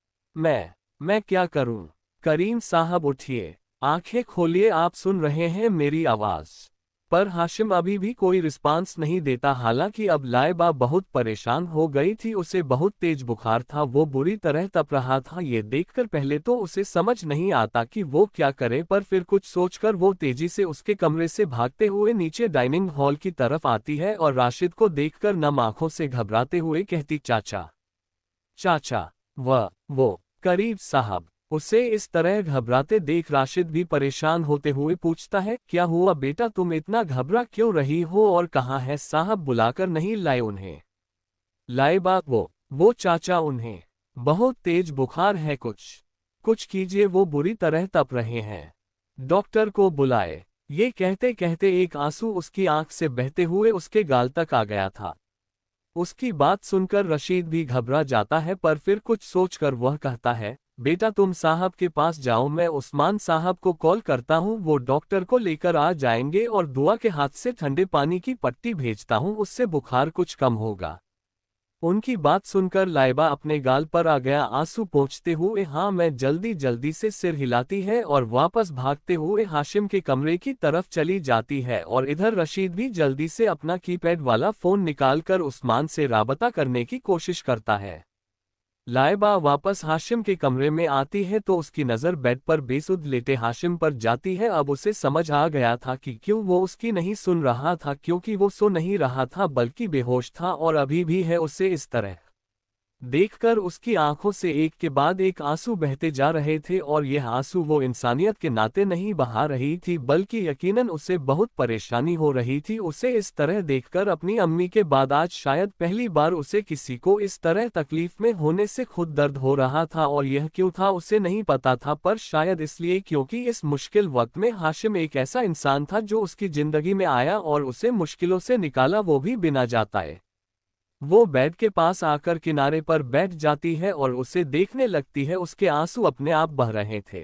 मैं क्या करूं? करीम साहब उठिए, आंखें खोलिए, आप सुन रहे हैं मेरी आवाज। पर हाशिम अभी भी कोई रिस्पांस नहीं देता। हालांकि अब लाइबा बहुत परेशान हो गई थी। उसे बहुत तेज बुखार था, वो बुरी तरह तप रहा था। ये देखकर पहले तो उसे समझ नहीं आता कि वो क्या करे, पर फिर कुछ सोचकर वो तेजी से उसके कमरे से भागते हुए नीचे डाइनिंग हॉल की तरफ आती है और राशिद को देखकर नम आंखों से घबराते हुए कहती, चाचा, चाचा। वो करीब साहब। उसे इस तरह घबराते देख राशिद भी परेशान होते हुए पूछता है, क्या हुआ बेटा, तुम इतना घबरा क्यों रही हो और कहाँ है साहब, बुलाकर नहीं लाए उन्हें? लाइबा, वो चाचा, उन्हें बहुत तेज बुखार है, कुछ कीजिए, वो बुरी तरह तप रहे हैं, डॉक्टर को बुलाए। ये कहते कहते एक आंसू उसकी आंख से बहते हुए उसके गाल तक आ गया था। उसकी बात सुनकर रशीद भी घबरा जाता है, पर फिर कुछ सोचकर वह कहता है, बेटा तुम साहब के पास जाओ, मैं उस्मान साहब को कॉल करता हूँ, वो डॉक्टर को लेकर आ जाएंगे और दुआ के हाथ से ठंडे पानी की पट्टी भेजता हूँ, उससे बुखार कुछ कम होगा। उनकी बात सुनकर लाइबा अपने गाल पर आ गया आंसू पोंछते हुए हाँ मैं जल्दी जल्दी से सिर हिलाती है और वापस भागते हुए हाशिम के कमरे की तरफ चली जाती है। और इधर रशीद भी जल्दी से अपना कीपैड वाला फोन निकालकर उस्मान से राबता करने की कोशिश करता है। लाइबा वापस हाशिम के कमरे में आती है तो उसकी नज़र बेड पर बेसुध लेटे हाशिम पर जाती है। अब उसे समझ आ गया था कि क्यों वो उसकी नहीं सुन रहा था, क्योंकि वो सो नहीं रहा था बल्कि बेहोश था और अभी भी है। उसे इस तरह देखकर उसकी आंखों से एक के बाद एक आंसू बहते जा रहे थे और यह आंसू वो इंसानियत के नाते नहीं बहा रही थी, बल्कि यकीनन उसे बहुत परेशानी हो रही थी। उसे इस तरह देखकर अपनी अम्मी के बाद आज शायद पहली बार उसे किसी को इस तरह तकलीफ में होने से खुद दर्द हो रहा था। और यह क्यों था उसे नहीं पता था, पर शायद इसलिए क्योंकि इस मुश्किल वक्त में हाशिम एक ऐसा इंसान था जो उसकी जिंदगी में आया और उसे मुश्किलों से निकाला, वो भी बिना जाताए। वो बेड के पास आकर किनारे पर बैठ जाती है और उसे देखने लगती है। उसके आंसू अपने आप बह रहे थे।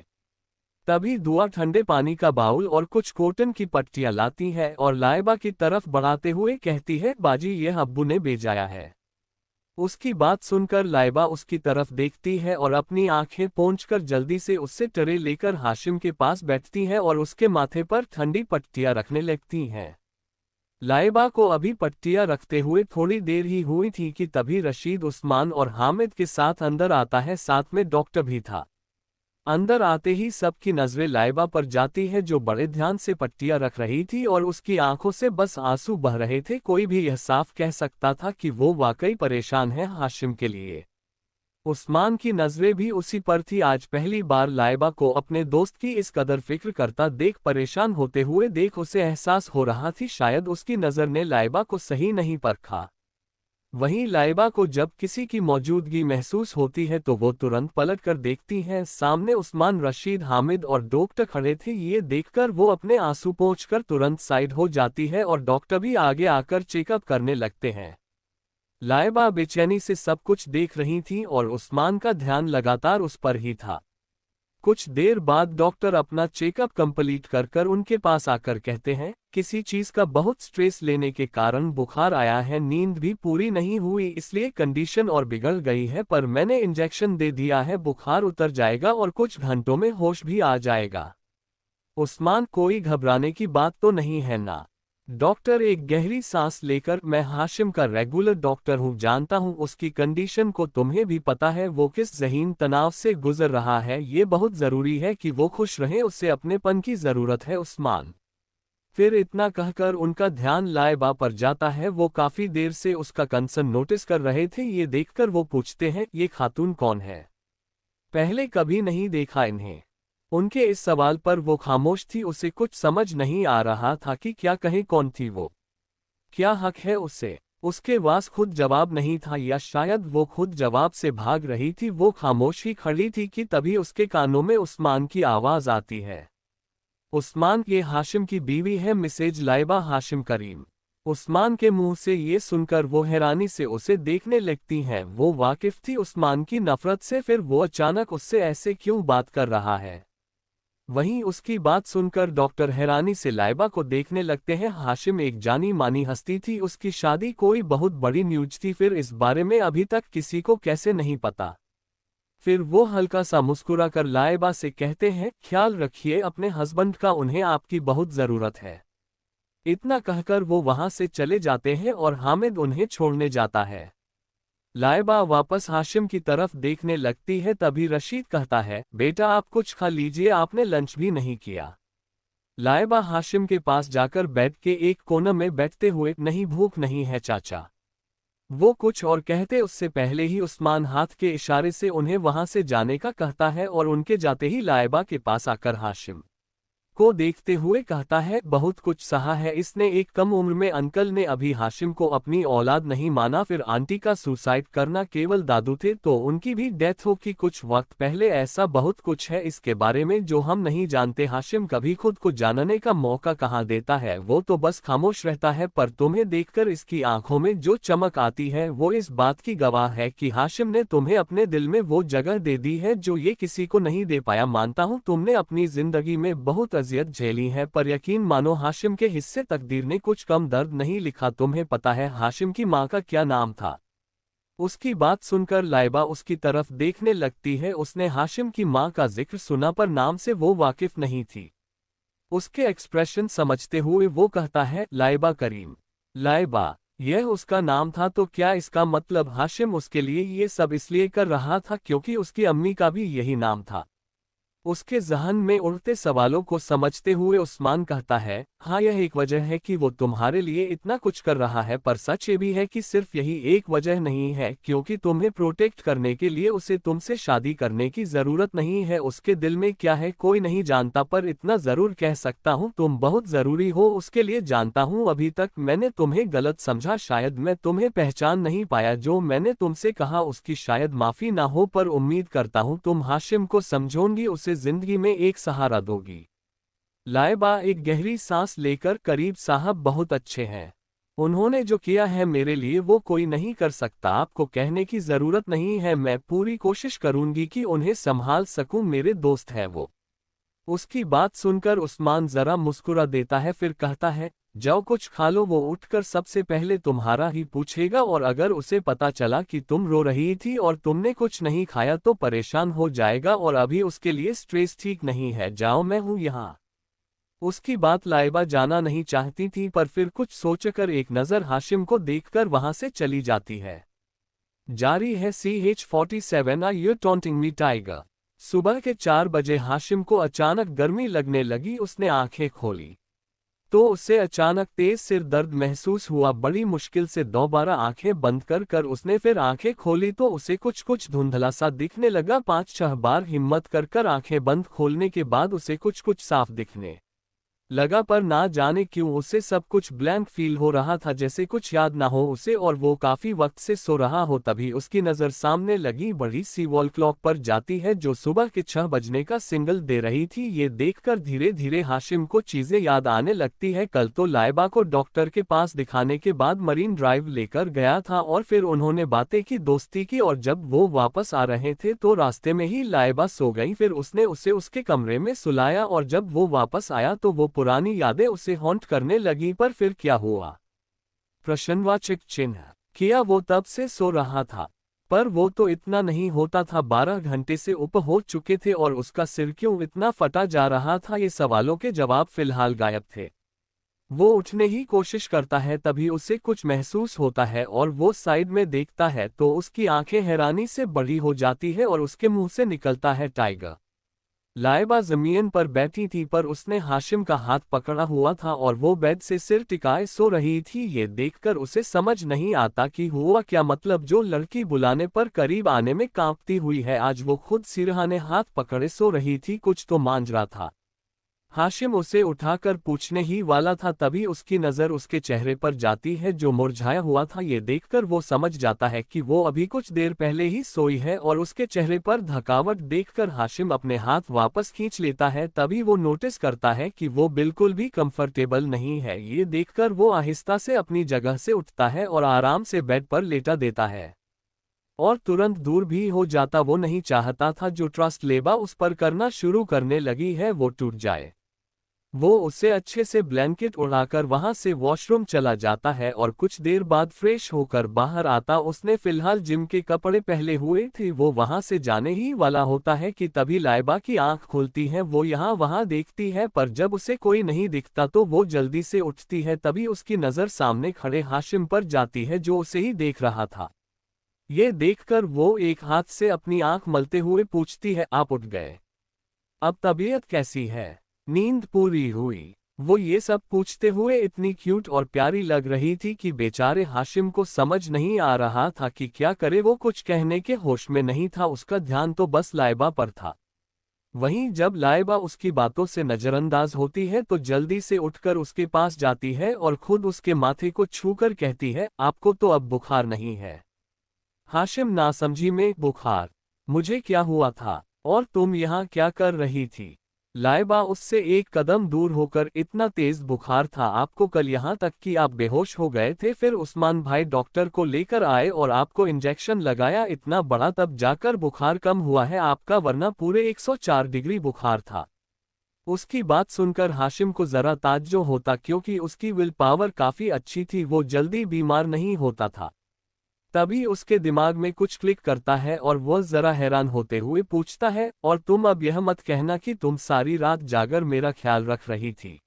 तभी दुआ ठंडे पानी का बाउल और कुछ कॉटन की पट्टियां लाती है और लाइबा की तरफ बढ़ाते हुए कहती है, बाजी यह अब्बू ने भेजाया है। उसकी बात सुनकर लाइबा उसकी तरफ देखती है और अपनी आंखें पोंछकर जल्दी से उससे ट्रे लेकर हाशिम के पास बैठती है और उसके माथे पर ठंडी पट्टियां रखने लगती हैं। लाइबा को अभी पट्टियां रखते हुए थोड़ी देर ही हुई थी कि तभी रशीद, उस्मान और हामिद के साथ अंदर आता है, साथ में डॉक्टर भी था। अंदर आते ही सबकी नजरें लाइबा पर जाती है जो बड़े ध्यान से पट्टियां रख रही थी और उसकी आंखों से बस आंसू बह रहे थे। कोई भी यह साफ कह सकता था कि वो वाकई परेशान है हाशिम के लिए। उस्मान की नजरें भी उसी पर थी। आज पहली बार लाइबा को अपने दोस्त की इस कदर फिक्र करता देख, परेशान होते हुए देख उसे एहसास हो रहा थी शायद उसकी नजर ने लाइबा को सही नहीं परखा। वहीं लाइबा को जब किसी की मौजूदगी महसूस होती है तो वो तुरंत पलट कर देखती है। सामने उस्मान, रशीद, हामिद और डॉक्टर खड़े थे। ये देखकर वो अपने आंसू पोंछकर तुरंत साइड हो जाती है और डॉक्टर भी आगे आकर चेकअप करने लगते हैं। लाइबा बेचैनी से सब कुछ देख रही थी और उस्मान का ध्यान लगातार उस पर ही था। कुछ देर बाद डॉक्टर अपना चेकअप कंप्लीट कर उनके पास आकर कहते हैं, किसी चीज का बहुत स्ट्रेस लेने के कारण बुखार आया है, नींद भी पूरी नहीं हुई, इसलिए कंडीशन और बिगड़ गई है, पर मैंने इंजेक्शन दे दिया है, बुखार उतर जाएगा और कुछ घंटों में होश भी आ जाएगा। उस्मान, कोई घबराने की बात तो नहीं है ना? डॉक्टर एक गहरी सांस लेकर, मैं हाशिम का रेगुलर डॉक्टर हूं, जानता हूं उसकी कंडीशन को, तुम्हें भी पता है वो किस ज़हीन तनाव से गुजर रहा है, ये बहुत ज़रूरी है कि वो खुश रहे, उसे अपनेपन की ज़रूरत है। उस्मान फिर इतना कहकर उनका ध्यान लाइबा पर जाता है। वो काफ़ी देर से उसका कंसर्न नोटिस कर रहे थे। ये देखकर वो पूछते हैं, ये खातून कौन है? पहले कभी नहीं देखा इन्हें। उनके इस सवाल पर वो खामोश थी। उसे कुछ समझ नहीं आ रहा था कि क्या कहे, कौन थी वो, क्या हक है उसे। उसके पास खुद जवाब नहीं था, या शायद वो खुद जवाब से भाग रही थी। वो खामोश ही खड़ी थी कि तभी उसके कानों में उस्मान की आवाज आती है, उस्मान ये हाशिम की बीवी है मिसेज लाइबा हाशिम करीम। उस्मान के मुंह से ये सुनकर वो हैरानी से उसे देखने लगती हैं। वो वाकिफ थी उस्मान की नफरत से, फिर वो अचानक उससे ऐसे क्यों बात कर रहा है। वहीं उसकी बात सुनकर डॉक्टर हैरानी से लाइबा को देखने लगते हैं। हाशिम एक जानी मानी हस्ती थी, उसकी शादी कोई बहुत बड़ी न्यूज थी, फिर इस बारे में अभी तक किसी को कैसे नहीं पता। फिर वो हल्का सा मुस्कुरा कर लाइबा से कहते हैं, ख्याल रखिए अपने हस्बैंड का, उन्हें आपकी बहुत ज़रूरत है। इतना कहकर वो वहां से चले जाते हैं और हामिद उन्हें छोड़ने जाता है। लाइबा वापस हाशिम की तरफ देखने लगती है, तभी रशीद कहता है, बेटा आप कुछ खा लीजिए, आपने लंच भी नहीं किया। लाइबा हाशिम के पास जाकर बेड के एक कोने में बैठते हुए, नहीं भूख नहीं है चाचा। वो कुछ और कहते उससे पहले ही उस्मान हाथ के इशारे से उन्हें वहां से जाने का कहता है और उनके जाते ही लाइबा के पास आकर हाशिम को देखते हुए कहता है, बहुत कुछ सहा है इसने एक कम उम्र में। अंकल ने अभी हाशिम को अपनी औलाद नहीं माना, फिर आंटी का सुसाइड करना, केवल दादू थे तो उनकी भी डेथ हो की कुछ वक्त पहले। ऐसा बहुत कुछ है इसके बारे में जो हम नहीं जानते। हाशिम कभी खुद को जानने का मौका कहाँ देता है, वो तो बस खामोश रहता है। पर तुम्हें देखकर इसकी आंखों में जो चमक आती है वो इस बात की गवाह है कि हाशिम ने तुम्हें अपने दिल में वो जगह दे दी है जो ये किसी को नहीं दे पाया। मानता हूँ तुमने अपनी जिंदगी में बहुत अजियत झेली है, पर यकीन मानो हाशिम के हिस्से तकदीर ने कुछ कम दर्द नहीं लिखा। तुम्हें पता है हाशिम की माँ का क्या नाम था? उसकी बात सुनकर लाइबा उसकी तरफ देखने लगती है। उसने हाशिम की माँ का जिक्र सुना पर नाम से वो वाकिफ नहीं थी। उसके एक्सप्रेशन समझते हुए वो कहता है, लाइबा करीम। लाइबा, यह उसका नाम था तो क्या इसका मतलब हाशिम उसके लिए ये सब इसलिए कर रहा था क्योंकि उसकी अम्मी का भी यही नाम था? उसके जहन में उड़ते सवालों को समझते हुए उस्मान कहता है, हाँ यह एक वजह है कि वो तुम्हारे लिए इतना कुछ कर रहा है, पर सच ये भी है कि सिर्फ यही एक वजह नहीं है, क्योंकि तुम्हें प्रोटेक्ट करने के लिए उसे तुमसे शादी करने की जरूरत नहीं है। उसके दिल में क्या है कोई नहीं जानता, पर इतना जरूर कह सकता हूँ तुम बहुत जरूरी हो उसके लिए। जानता हूँ अभी तक मैंने तुम्हें गलत समझा, शायद मैं तुम्हें पहचान नहीं पाया। जो मैंने तुमसे कहा उसकी शायद माफी ना हो, पर उम्मीद करता हूँ तुम हाशिम को समझोगी, उसे जिंदगी में एक सहारा दोगी। लाइबा एक गहरी सांस लेकर, करीब साहब बहुत अच्छे हैं। उन्होंने जो किया है मेरे लिए वो कोई नहीं कर सकता। आपको कहने की जरूरत नहीं है, मैं पूरी कोशिश करूंगी कि उन्हें संभाल सकूं, मेरे दोस्त है वो। उसकी बात सुनकर उस्मान जरा मुस्कुरा देता है, फिर कहता है, जाओ कुछ खा लो। वो उठकर सबसे पहले तुम्हारा ही पूछेगा और अगर उसे पता चला कि तुम रो रही थी और तुमने कुछ नहीं खाया तो परेशान हो जाएगा और अभी उसके लिए स्ट्रेस ठीक नहीं है। जाओ मैं हूं यहाँ। उसकी बात लाइबा जाना नहीं चाहती थी, पर फिर कुछ सोचकर एक नज़र हाशिम को देखकर वहां से चली जाती है। जारी है CH47 Are You Taunting Me Tiger। सुबह के 4 बजे हाशिम को अचानक गर्मी लगने लगी। उसने आंखें खोली तो उसे अचानक तेज सिर दर्द महसूस हुआ। बड़ी मुश्किल से दोबारा आंखें बंद कर कर उसने फिर आंखें खोली तो उसे कुछ कुछ धुंधला सा दिखने लगा। 5-6 बार हिम्मत कर कर आंखें बंद खोलने के बाद उसे कुछ कुछ साफ दिखने लगा, पर ना जाने क्यों उसे सब कुछ ब्लैंक फील हो रहा था, जैसे कुछ याद ना हो उसे और वो काफी वक्त से सो रहा हो। तभी उसकी नजर सामने लगी बड़ी सी वॉल क्लॉक पर जाती है जो सुबह के 6 बजने का सिग्नल दे रही थी। ये देखकर धीरे धीरे हाशिम को चीजें याद आने लगती है। कल तो लाइबा को डॉक्टर के पास दिखाने के बाद मरीन ड्राइव लेकर गया था और फिर उन्होंने बातें की, दोस्ती की, और जब वो वापस आ रहे थे तो रास्ते में ही लाइबा सो गई। फिर उसने उसे उसके कमरे में सुलाया और जब वो वापस आया तो वो पुरानी यादें उसे हॉन्ट करने लगी। पर फिर क्या हुआ? प्रश्नवाचक चिन्ह किया। वो तब से सो रहा था, पर वो तो इतना नहीं होता था। 12 घंटे से ऊपर हो चुके थे और उसका सिर क्यों इतना फटा जा रहा था? ये सवालों के जवाब फिलहाल गायब थे। वो उठने ही कोशिश करता है, तभी उसे कुछ महसूस होता है और वो साइड में देखता है तो उसकी आंखें हैरानी से बड़ी हो जाती है और उसके मुंह से निकलता है, टाइगर। लाइबा जमीन पर बैठी थी, पर उसने हाशिम का हाथ पकड़ा हुआ था और वो बेड से सिर टिकाए सो रही थी। ये देखकर उसे समझ नहीं आता कि हुआ क्या। मतलब जो लड़की बुलाने पर करीब आने में कांपती हुई है, आज वो खुद सिरहाने हाथ पकड़े सो रही थी, कुछ तो मांझ रहा था। हाशिम उसे उठाकर पूछने ही वाला था, तभी उसकी नज़र उसके चेहरे पर जाती है जो मुरझाया हुआ था। ये देखकर वो समझ जाता है कि वो अभी कुछ देर पहले ही सोई है और उसके चेहरे पर थकावट देखकर हाशिम अपने हाथ वापस खींच लेता है। तभी वो नोटिस करता है कि वो बिल्कुल भी कंफर्टेबल नहीं है। ये देखकर वो आहिस्ता से अपनी जगह से उठता है और आराम से बेड पर लेटा देता है और तुरंत दूर भी हो जाता। वो नहीं चाहता था जो ट्रस्ट लेबा उस पर करना शुरू करने लगी है वो टूट जाए। वो उसे अच्छे से ब्लैंकेट उड़ाकर वहां से वॉशरूम चला जाता है और कुछ देर बाद फ्रेश होकर बाहर आता। उसने फिलहाल जिम के कपड़े पहले हुए थे। वो वहां से जाने ही वाला होता है कि तभी लाइबा की आंख खुलती है। वो यहाँ वहां देखती है पर जब उसे कोई नहीं दिखता तो वो जल्दी से उठती है। तभी उसकी नज़र सामने खड़े हाशिम पर जाती है जो उसे ही देख रहा था। ये देखकर वो एक हाथ से अपनी आंख मलते हुए पूछती है, आप उठ गए? अब तबीयत कैसी है? नींद पूरी हुई? वो ये सब पूछते हुए इतनी क्यूट और प्यारी लग रही थी कि बेचारे हाशिम को समझ नहीं आ रहा था कि क्या करे। वो कुछ कहने के होश में नहीं था, उसका ध्यान तो बस लाइबा पर था। वहीं जब लाइबा उसकी बातों से नजरअंदाज होती है तो जल्दी से उठकर उसके पास जाती है और खुद उसके माथे को छूकर कहती है, आपको तो अब बुखार नहीं है? हाशिम नासमझी में, बुखार? मुझे क्या हुआ था? और तुम यहाँ क्या कर रही थी? लाइबा उससे एक कदम दूर होकर, इतना तेज बुखार था आपको कल यहाँ तक कि आप बेहोश हो गए थे। फिर उस्मान भाई डॉक्टर को लेकर आए और आपको इंजेक्शन लगाया, इतना बड़ा, तब जाकर बुखार कम हुआ है आपका, वरना पूरे 104 डिग्री बुखार था। उसकी बात सुनकर हाशिम को जरा ताज्जुब होता क्योंकि उसकी विल पावर काफी अच्छी थी, वो जल्दी बीमार नहीं होता था। तभी उसके दिमाग में कुछ क्लिक करता है और वह जरा हैरान होते हुए पूछता है, और तुम अब यह मत कहना कि तुम सारी रात जाकर मेरा ख्याल रख रही थी?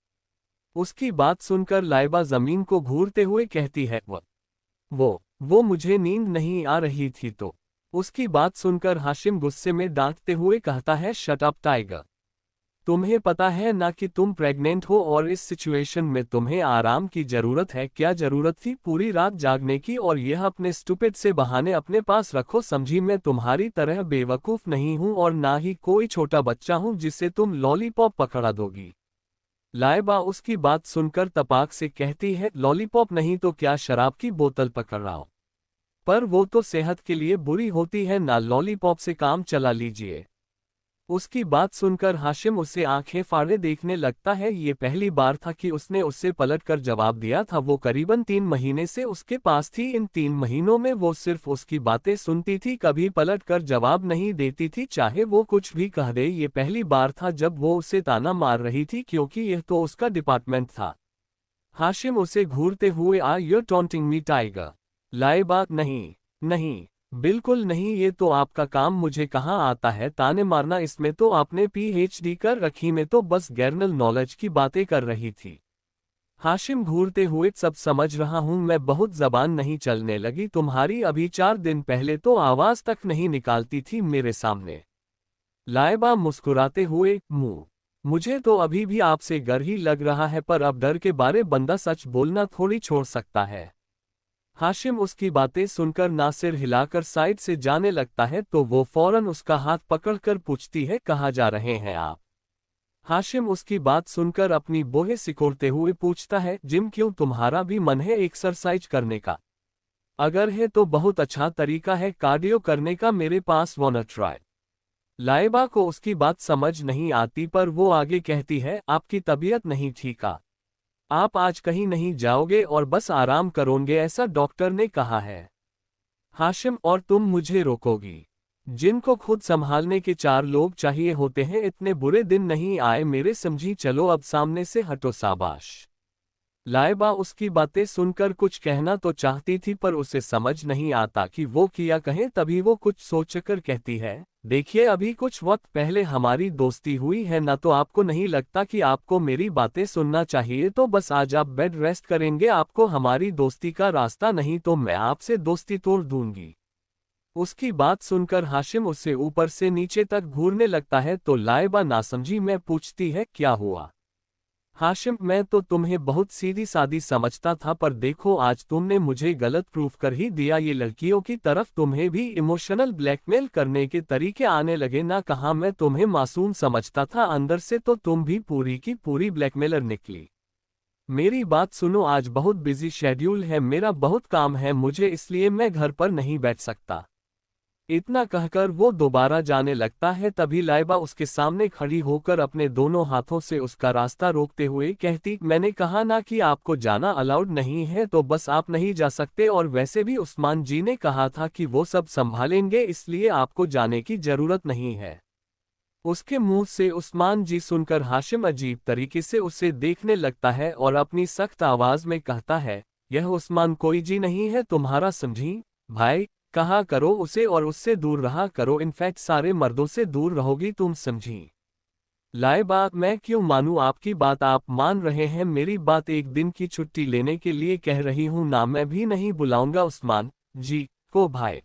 उसकी बात सुनकर लाइबा जमीन को घूरते हुए कहती है, वो मुझे नींद नहीं आ रही थी तो। उसकी बात सुनकर हाशिम गुस्से में डांटते हुए कहता है, शट अप टाइगर। तुम्हें पता है ना कि तुम प्रेग्नेंट हो और इस सिचुएशन में तुम्हें आराम की जरूरत है। क्या जरूरत थी पूरी रात जागने की? और यह अपने स्टूपिड से बहाने अपने पास रखो, समझी? मैं तुम्हारी तरह बेवकूफ नहीं हूं और ना ही कोई छोटा बच्चा हूं जिससे तुम लॉलीपॉप पकड़ा दोगी। लाइबा उसकी बात सुनकर तपाक से कहती है, लॉलीपॉप नहीं तो क्या शराब की बोतल पकड़ाओ? पर वो तो सेहत के लिए बुरी होती है ना, लॉलीपॉप से काम चला लीजिए। उसकी बात सुनकर हाशिम उसे आंखें फाड़े देखने लगता है। ये पहली बार था कि उसने उससे पलटकर जवाब दिया था। वो करीबन 3 महीने से उसके पास थी। इन 3 महीनों में वो सिर्फ उसकी बातें सुनती थी, कभी पलटकर जवाब नहीं देती थी, चाहे वो कुछ भी कह दे। ये पहली बार था जब वो उसे ताना मार रही थी क्योंकि यह तो उसका डिपार्टमेंट था। हाशिम उसे घूरते हुए, are you taunting me tiger? Laiba, नहीं नहीं, बिल्कुल नहीं, ये तो आपका काम, मुझे कहाँ आता है ताने मारना, इसमें तो आपने पीएचडी कर रखी, में तो बस जनरल नॉलेज की बातें कर रही थी। हाशिम घूरते हुए, सब समझ रहा हूं मैं, बहुत जबान नहीं चलने लगी तुम्हारी, अभी 4 दिन पहले तो आवाज तक नहीं निकालती थी मेरे सामने। लाइबा मुस्कुराते हुए, मुझे तो अभी भी आपसे डर ही लग रहा है, पर अब डर के बारे बंदा सच बोलना थोड़ी छोड़ सकता है। हाशिम उसकी बातें सुनकर ना सिर हिलाकर साइड से जाने लगता है तो वो फौरन उसका हाथ पकड़कर पूछती है, कहाँ जा रहे हैं आप? हाशिम उसकी बात सुनकर अपनी बोहे सिकोड़ते हुए पूछता है, जिम क्यों, तुम्हारा भी मन है एक्सरसाइज करने का? अगर है तो बहुत अच्छा तरीका है कार्डियो करने का, मेरे पास वांना ट्राई। लाइबा को उसकी बात समझ नहीं आती पर वो आगे कहती है, आपकी तबीयत नहीं ठीक? आप आज कहीं नहीं जाओगे और बस आराम करोगे ऐसा डॉक्टर ने कहा है? हाशिम, और तुम मुझे रोकोगी? जिनको खुद संभालने के 4 लोग चाहिए होते हैं, इतने बुरे दिन नहीं आए मेरे, समझी? चलो अब सामने से हटो, शाबाश। लाइबा उसकी बातें सुनकर कुछ कहना तो चाहती थी पर उसे समझ नहीं आता कि वो क्या कहे। तभी वो कुछ सोचकर कहती है, देखिए अभी कुछ वक्त पहले हमारी दोस्ती हुई है ना, तो आपको नहीं लगता कि आपको मेरी बातें सुनना चाहिए? तो बस आज आप बेड रेस्ट करेंगे, आपको हमारी दोस्ती का रास्ता नहीं तो मैं आपसे दोस्ती तोड़ दूंगी। उसकी बात सुनकर हाशिम उससे ऊपर से नीचे तक घूरने लगता है तो लाइबा नासमझी में पूछती है, क्या हुआ? हाशिम, मैं तो तुम्हें बहुत सीधी सादी समझता था, पर देखो आज तुमने मुझे गलत प्रूफ कर ही दिया। ये लड़कियों की तरफ तुम्हें भी इमोशनल ब्लैकमेल करने के तरीके आने लगे ना। कहा मैं तुम्हें मासूम समझता था, अंदर से तो तुम भी पूरी की पूरी ब्लैकमेलर निकली। मेरी बात सुनो, आज बहुत बिजी शेड्यूल है, मेरा बहुत काम है मुझे, इसलिए मैं घर पर नहीं बैठ सकता। इतना कहकर वो दोबारा जाने लगता है। तभी लाइबा उसके सामने खड़ी होकर अपने दोनों हाथों से उसका रास्ता रोकते हुए कहती, मैंने कहा ना कि आपको जाना अलाउड नहीं है, तो बस आप नहीं जा सकते। और वैसे भी उस्मान जी ने कहा था कि वो सब संभालेंगे, इसलिए आपको जाने की जरूरत नहीं है। उसके मुंह से उस्मान जी सुनकर हाशिम अजीब तरीके से उसे देखने लगता है और अपनी सख्त आवाज में कहता है, यह उस्मान कोई जी नहीं है तुम्हारा, समझी? भाई कहा करो उसे और उससे दूर रहा करो, इनफैक्ट सारे मर्दों से दूर रहोगी तुम, समझी? लाइबा, मैं क्यों मानूं आपकी बात? आप मान रहे हैं मेरी बात? एक दिन की छुट्टी लेने के लिए कह रही हूं ना, मैं भी नहीं बुलाऊंगा उस्मान जी को भाई।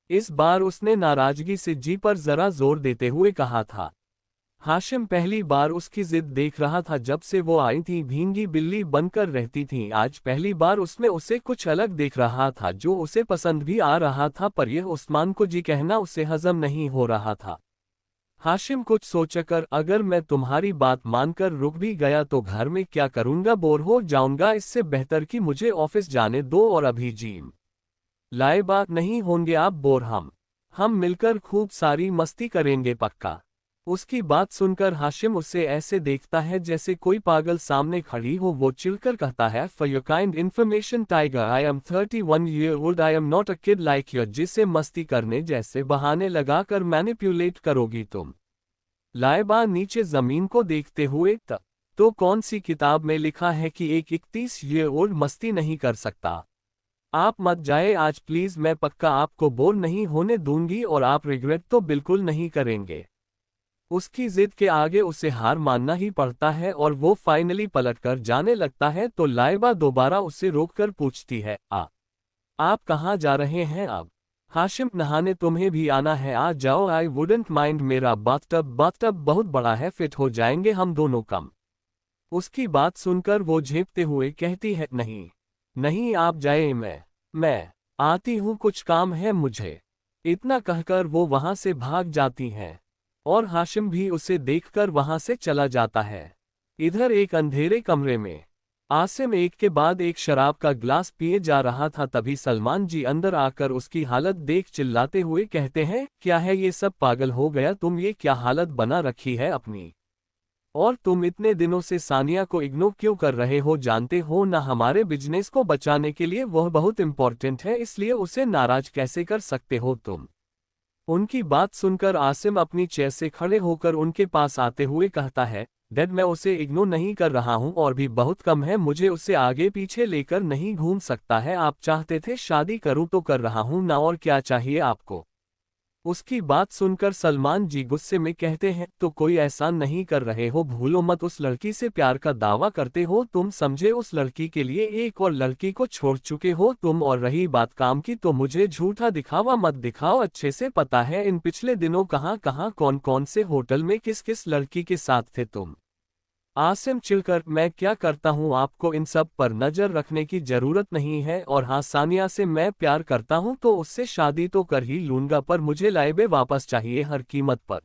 इस बार उसने नाराजगी से जी पर जरा जोर देते हुए कहा था। हाशिम पहली बार उसकी जिद देख रहा था जब से वो आई थी, भींगी बिल्ली बनकर रहती थी। आज पहली बार उसमें उसे कुछ अलग देख रहा था जो उसे पसंद भी आ रहा था, पर यह उस्मान को जी कहना उसे हजम नहीं हो रहा था। हाशिम कुछ सोचकर, अगर मैं तुम्हारी बात मानकर रुक भी गया तो घर में क्या करूंगा, बोर हो जाऊंगा। इससे बेहतर कि मुझे ऑफिस जाने दो और अभी जिम लाइबा नहीं होंगे आप बोर, हम मिलकर खूब सारी मस्ती करेंगे पक्का। उसकी बात सुनकर हाशिम उसे ऐसे देखता है जैसे कोई पागल सामने खड़ी हो। वो चिढ़कर कहता है, for your kind information tiger, I am 31 year old, I am not a kid like you. जिसे मस्ती करने जैसे बहाने लगाकर मैनिपुलेट करोगी तुम। लाइबा नीचे जमीन को देखते हुए, तो कौन सी किताब में लिखा है कि एक 31 ईयर ओल्ड मस्ती नहीं कर सकता? आप मत जाए आज प्लीज, मैं पक्का आपको बोर नहीं होने दूंगी और आप रिग्रेट तो बिल्कुल नहीं करेंगे। उसकी जिद के आगे उसे हार मानना ही पड़ता है और वो फाइनली पलटकर जाने लगता है। तो लाइबा दोबारा उसे रोककर पूछती है, आप कहाँ जा रहे हैं अब? हाशिम, नहाने तुम्हें भी आना है, आ जाओ, आई वुडेंट माइंड, मेरा बाथटब बहुत बड़ा है, फिट हो जाएंगे हम दोनों कम। उसकी बात सुनकर वो झेपते हुए कहती है, नहीं नहीं आप जाए, मैं आती हूँ, कुछ काम है मुझे। इतना कहकर वो वहां से भाग जाती हैं और हाशिम भी उसे देखकर वहां से चला जाता है। इधर एक अंधेरे कमरे में आसिम एक के बाद एक शराब का ग्लास पिए जा रहा था। तभी सलमान जी अंदर आकर उसकी हालत देख चिल्लाते हुए कहते हैं, क्या है ये सब, पागल हो गया तुम? ये क्या हालत बना रखी है अपनी? और तुम इतने दिनों से सानिया को इग्नोर क्यों कर रहे हो? जानते हो ना हमारे बिजनेस को बचाने के लिए वह बहुत इंपॉर्टेंट है, इसलिए उसे नाराज कैसे कर सकते हो तुम? उनकी बात सुनकर आसिम अपनी चेयर से खड़े होकर उनके पास आते हुए कहता है, डैड मैं उसे इग्नोर नहीं कर रहा हूं, और भी बहुत कम है, मुझे उसे आगे पीछे लेकर नहीं घूम सकता है। आप चाहते थे शादी करूं तो कर रहा हूं ना, और क्या चाहिए आपको? उसकी बात सुनकर सलमान जी गुस्से में कहते हैं, तो कोई एहसान नहीं कर रहे हो, भूलो मत उस लड़की से प्यार का दावा करते हो तुम, समझे? उस लड़की के लिए एक और लड़की को छोड़ चुके हो तुम। और रही बात काम की, तो मुझे झूठा दिखावा मत दिखाओ, अच्छे से पता है इन पिछले दिनों कहाँ कहाँ कौन कौन से होटल में किस किस लड़की के साथ थे तुम। आसिम चिढ़कर, मैं क्या करता हूँ, आपको इन सब पर नजर रखने की जरूरत नहीं है। और हाँ, सानिया से मैं प्यार करता हूँ तो उससे शादी तो कर ही लूंगा, पर मुझे लाइबे वापस चाहिए हर कीमत पर।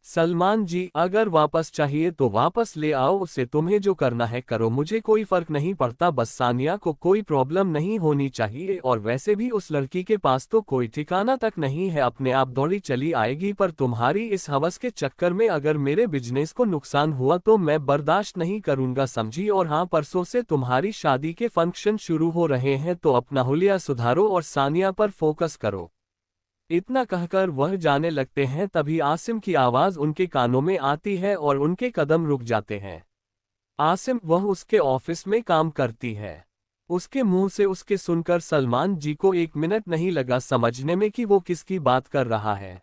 सलमान जी, अगर वापस चाहिए तो वापस ले आओ उसे, तुम्हें जो करना है करो, मुझे कोई फर्क नहीं पड़ता, बस सानिया को कोई प्रॉब्लम नहीं होनी चाहिए। और वैसे भी उस लड़की के पास तो कोई ठिकाना तक नहीं है, अपने आप दौड़ी चली आएगी। पर तुम्हारी इस हवस के चक्कर में अगर मेरे बिजनेस को नुकसान हुआ तो मैं बर्दाश्त नहीं करूंगा, समझी? और हाँ, परसों से तुम्हारी शादी के फंक्शन शुरू हो रहे हैं, तो अपना हुलिया सुधारो और सानिया पर फोकस करो। इतना कहकर वह जाने लगते हैं। तभी आसिम की आवाज उनके कानों में आती है और उनके कदम रुक जाते हैं। आसिम, वह उसके ऑफिस में काम करती है। उसके मुंह से उसके सुनकर सलमान जी को एक मिनट नहीं लगा समझने में कि वो किसकी बात कर रहा है।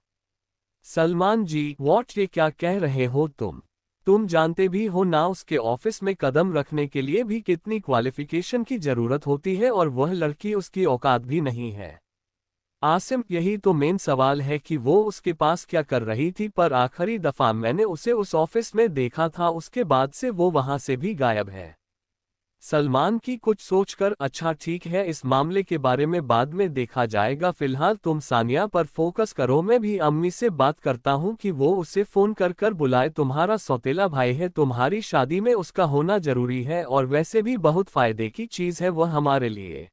सलमान जी, व्हाट, ये क्या कह रहे हो तुम? तुम जानते भी हो ना उसके ऑफिस में कदम रखने के लिए भी कितनी क्वालिफिकेशन की जरूरत होती है, और वह लड़की उसकी औकात भी नहीं है। आसिम, यही तो मेन सवाल है कि वो उसके पास क्या कर रही थी, पर आखिरी दफा मैंने उसे उस ऑफिस में देखा था, उसके बाद से वो वहां से भी गायब है। सलमान की कुछ सोचकर, अच्छा ठीक है, इस मामले के बारे में बाद में देखा जाएगा, फिलहाल तुम सानिया पर फोकस करो। मैं भी अम्मी से बात करता हूँ कि वो उसे फोन कर कर बुलाए, तुम्हारा सौतेला भाई है, तुम्हारी शादी में उसका होना जरूरी है, और वैसे भी बहुत फायदे की चीज है वह हमारे लिए।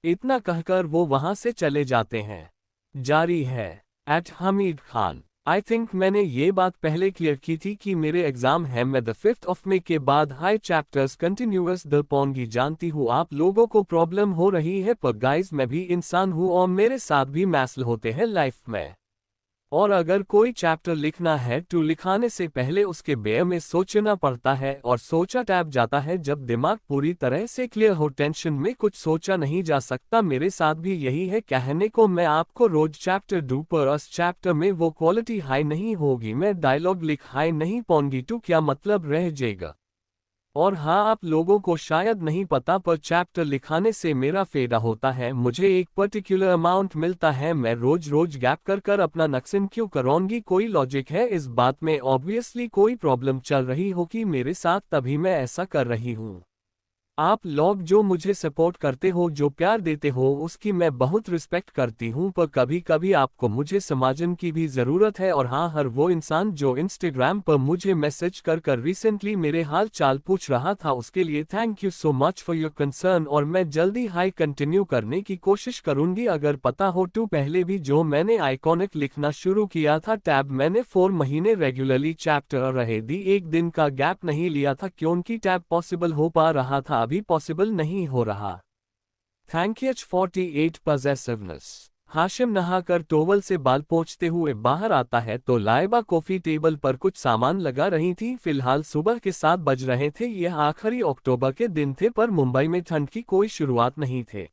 इतना कहकर वो वहां से चले जाते हैं। जारी है। At Hamid Khan. I think मैंने ये बात पहले क्लियर की थी कि मेरे एग्जाम है, मैं द 5th of May के बाद high chapters continuous the pungi. जानती हूँ आप लोगों को प्रॉब्लम हो रही है, पर गाइस मैं भी इंसान हूँ और मेरे साथ भी मैसल होते हैं लाइफ में। और अगर कोई चैप्टर लिखना है तो लिखाने से पहले उसके बारे में सोचना पड़ता है, और सोचा टैब जाता है जब दिमाग पूरी तरह से क्लियर हो। टेंशन में कुछ सोचा नहीं जा सकता, मेरे साथ भी यही है। कहने को मैं आपको रोज चैप्टर दूं, पर उस चैप्टर में वो क्वालिटी हाई नहीं होगी, मैं डायलॉग लिख हाई नहीं पाऊंगी तो क्या मतलब रह जाएगा। और हाँ, आप लोगों को शायद नहीं पता, पर चैप्टर लिखाने से मेरा फायदा होता है, मुझे एक पर्टिकुलर अमाउंट मिलता है, मैं रोज रोज गैप कर कर अपना नुकसान क्यों कराऊंगी। कोई लॉजिक है इस बात में? ऑब्वियसली कोई प्रॉब्लम चल रही होगी मेरे साथ, तभी मैं ऐसा कर रही हूँ। आप लोग जो मुझे सपोर्ट करते हो, जो प्यार देते हो, उसकी मैं बहुत रिस्पेक्ट करती हूँ, पर कभी कभी आपको मुझे समझने की भी ज़रूरत है। और हाँ, हर वो इंसान जो इंस्टाग्राम पर मुझे मैसेज कर कर रिसेंटली मेरे हाल चाल पूछ रहा था, उसके लिए thank you so much for your concern, और मैं जल्दी हाई कंटिन्यू करने की कोशिश करूंगी। अगर पता हो तो पहले भी जो मैंने आइकॉनिक लिखना शुरू किया था टैब, मैंने 4 महीने रेगुलरली चैप्टर रहे दी, एक दिन का गैप नहीं लिया था, क्योंकि टैब पॉसिबल हो पा रहा था, अभी पॉसिबल नहीं हो रहा। Thank you 48 पॉजेसिवनेस। हाशिम नहाकर टोवल से बाल पोंछते हुए बाहर आता है तो लाइबा कॉफी टेबल पर कुछ सामान लगा रही थी। फिलहाल सुबह के 7 बज रहे थे, यह आखिरी अक्टूबर के दिन थे, पर मुंबई में ठंड की कोई शुरुआत नहीं थे।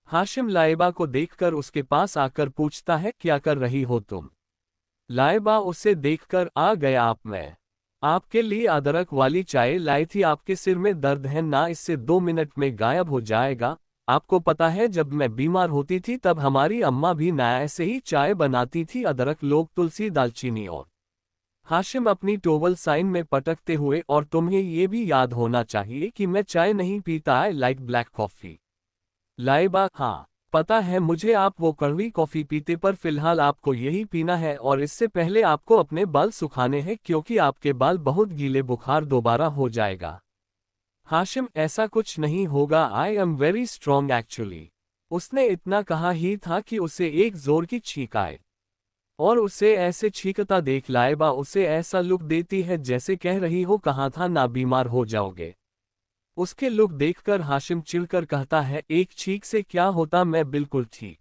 हाशिम लाइबा को देखकर उसके पास आकर पूछता है, क्या कर रही हो तुम? लाइबा उसे देखकर, आ गया आप, मैं आपके लिए अदरक वाली चाय लाई थी, आपके सिर में दर्द है ना, इससे 2 मिनट में गायब हो जाएगा। आपको पता है जब मैं बीमार होती थी तब हमारी अम्मा भी ना ऐसे ही चाय बनाती थी, अदरक, लोग, तुलसी, दालचीनी और। हाशिम अपनी टोवल साइन में पटकते हुए, और तुम्हें ये भी याद होना चाहिए कि मैं चाय नहीं पीता, I like black coffee. Laiba, हाँ पता है मुझे, आप वो कड़वी कॉफी पीते, पर फिलहाल आपको यही पीना है, और इससे पहले आपको अपने बाल सुखाने हैं क्योंकि आपके बाल बहुत गीले, बुखार दोबारा हो जाएगा। हाशिम, ऐसा कुछ नहीं होगा, I am very strong actually. उसने इतना कहा ही था कि उसे एक जोर की छींक आए, और उसे ऐसे छींकता देख लाइबा उसे ऐसा लुक देती है जैसे कह रही हो, कहा था ना बीमार हो जाओगे। उसके लुक देखकर हाशिम चिढ़कर कहता है, एक छींक से क्या होता, मैं बिल्कुल ठीक।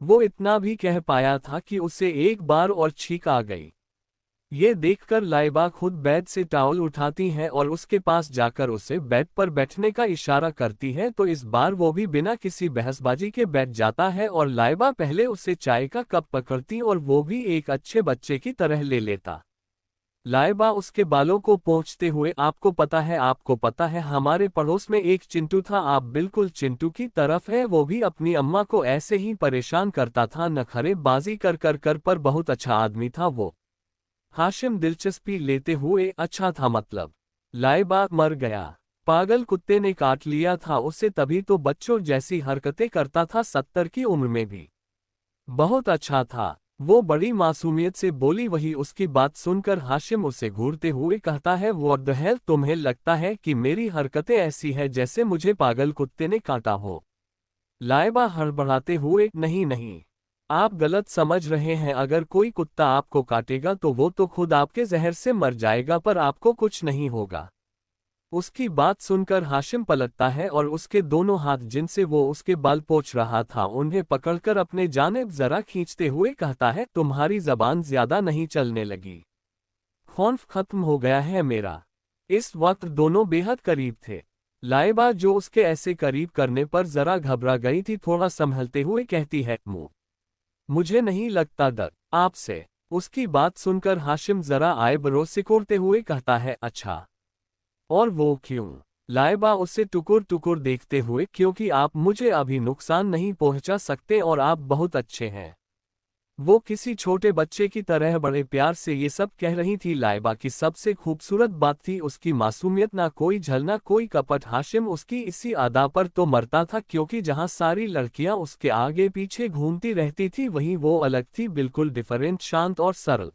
वो इतना भी कह पाया था कि उसे एक बार और छींक आ गई। ये देखकर लाइबा खुद बेड से टॉवल उठाती है और उसके पास जाकर उसे बेड पर बैठने का इशारा करती है, तो इस बार वो भी बिना किसी बहसबाजी के बैठ जाता है, और लाइबा पहले उसे चाय का कप पकड़ती और वो भी एक अच्छे बच्चे की तरह ले लेता। लाइबा उसके बालों को पोंछते हुए, आपको पता है हमारे पड़ोस में एक चिंटू था, आप बिल्कुल चिंटू की तरफ है, वो भी अपनी अम्मा को ऐसे ही परेशान करता था, नखरेबाजी कर कर कर, पर बहुत अच्छा आदमी था वो। हाशिम दिलचस्पी लेते हुए, अच्छा था मतलब? लाइबा, मर गया, पागल कुत्ते ने काट लिया था उसे, तभी तो बच्चों जैसी हरकतें करता था, 70 की उम्र में भी। बहुत अच्छा था, वो बड़ी मासूमियत से बोली। वही उसकी बात सुनकर हाशिम उसे घूरते हुए कहता है, व्हाट द हेल, तुम्हें लगता है कि मेरी हरकतें ऐसी है जैसे मुझे पागल कुत्ते ने काटा हो? लाइबा हड़बड़ाते हुए, नहीं नहीं, आप गलत समझ रहे हैं, अगर कोई कुत्ता आपको काटेगा तो वो तो खुद आपके जहर से मर जाएगा, पर आपको कुछ नहीं होगा। उसकी बात सुनकर हाशिम पलटता है और उसके दोनों हाथ जिनसे वो उसके बाल पोंछ रहा था उन्हें पकड़कर अपने जानिब जरा खींचते हुए कहता है, तुम्हारी जबान ज्यादा नहीं चलने लगी? खौफ खत्म हो गया है मेरा। इस वक्त दोनों बेहद करीब थे। लाइबा जो उसके ऐसे करीब करने पर जरा घबरा गई थी, थोड़ा संभलते हुए कहती है, मुझे नहीं लगता डर आपसे। उसकी बात सुनकर हाशिम जरा आईब्रो सिकोड़ते हुए कहता है, अच्छा, और वो क्यों? लाइबा उसे टुकुर टुकुर देखते हुए, क्योंकि आप मुझे अभी नुकसान नहीं पहुंचा सकते और आप बहुत अच्छे हैं। वो किसी छोटे बच्चे की तरह बड़े प्यार से ये सब कह रही थी। लाइबा की सबसे खूबसूरत बात थी उसकी मासूमियत, ना कोई झल ना कोई कपट। हाशिम उसकी इसी अदा पर तो मरता था, क्योंकि जहां सारी लड़कियां उसके आगे पीछे घूमती रहती थी वहीं वो अलग थी, बिल्कुल डिफरेंट, शांत और सरल।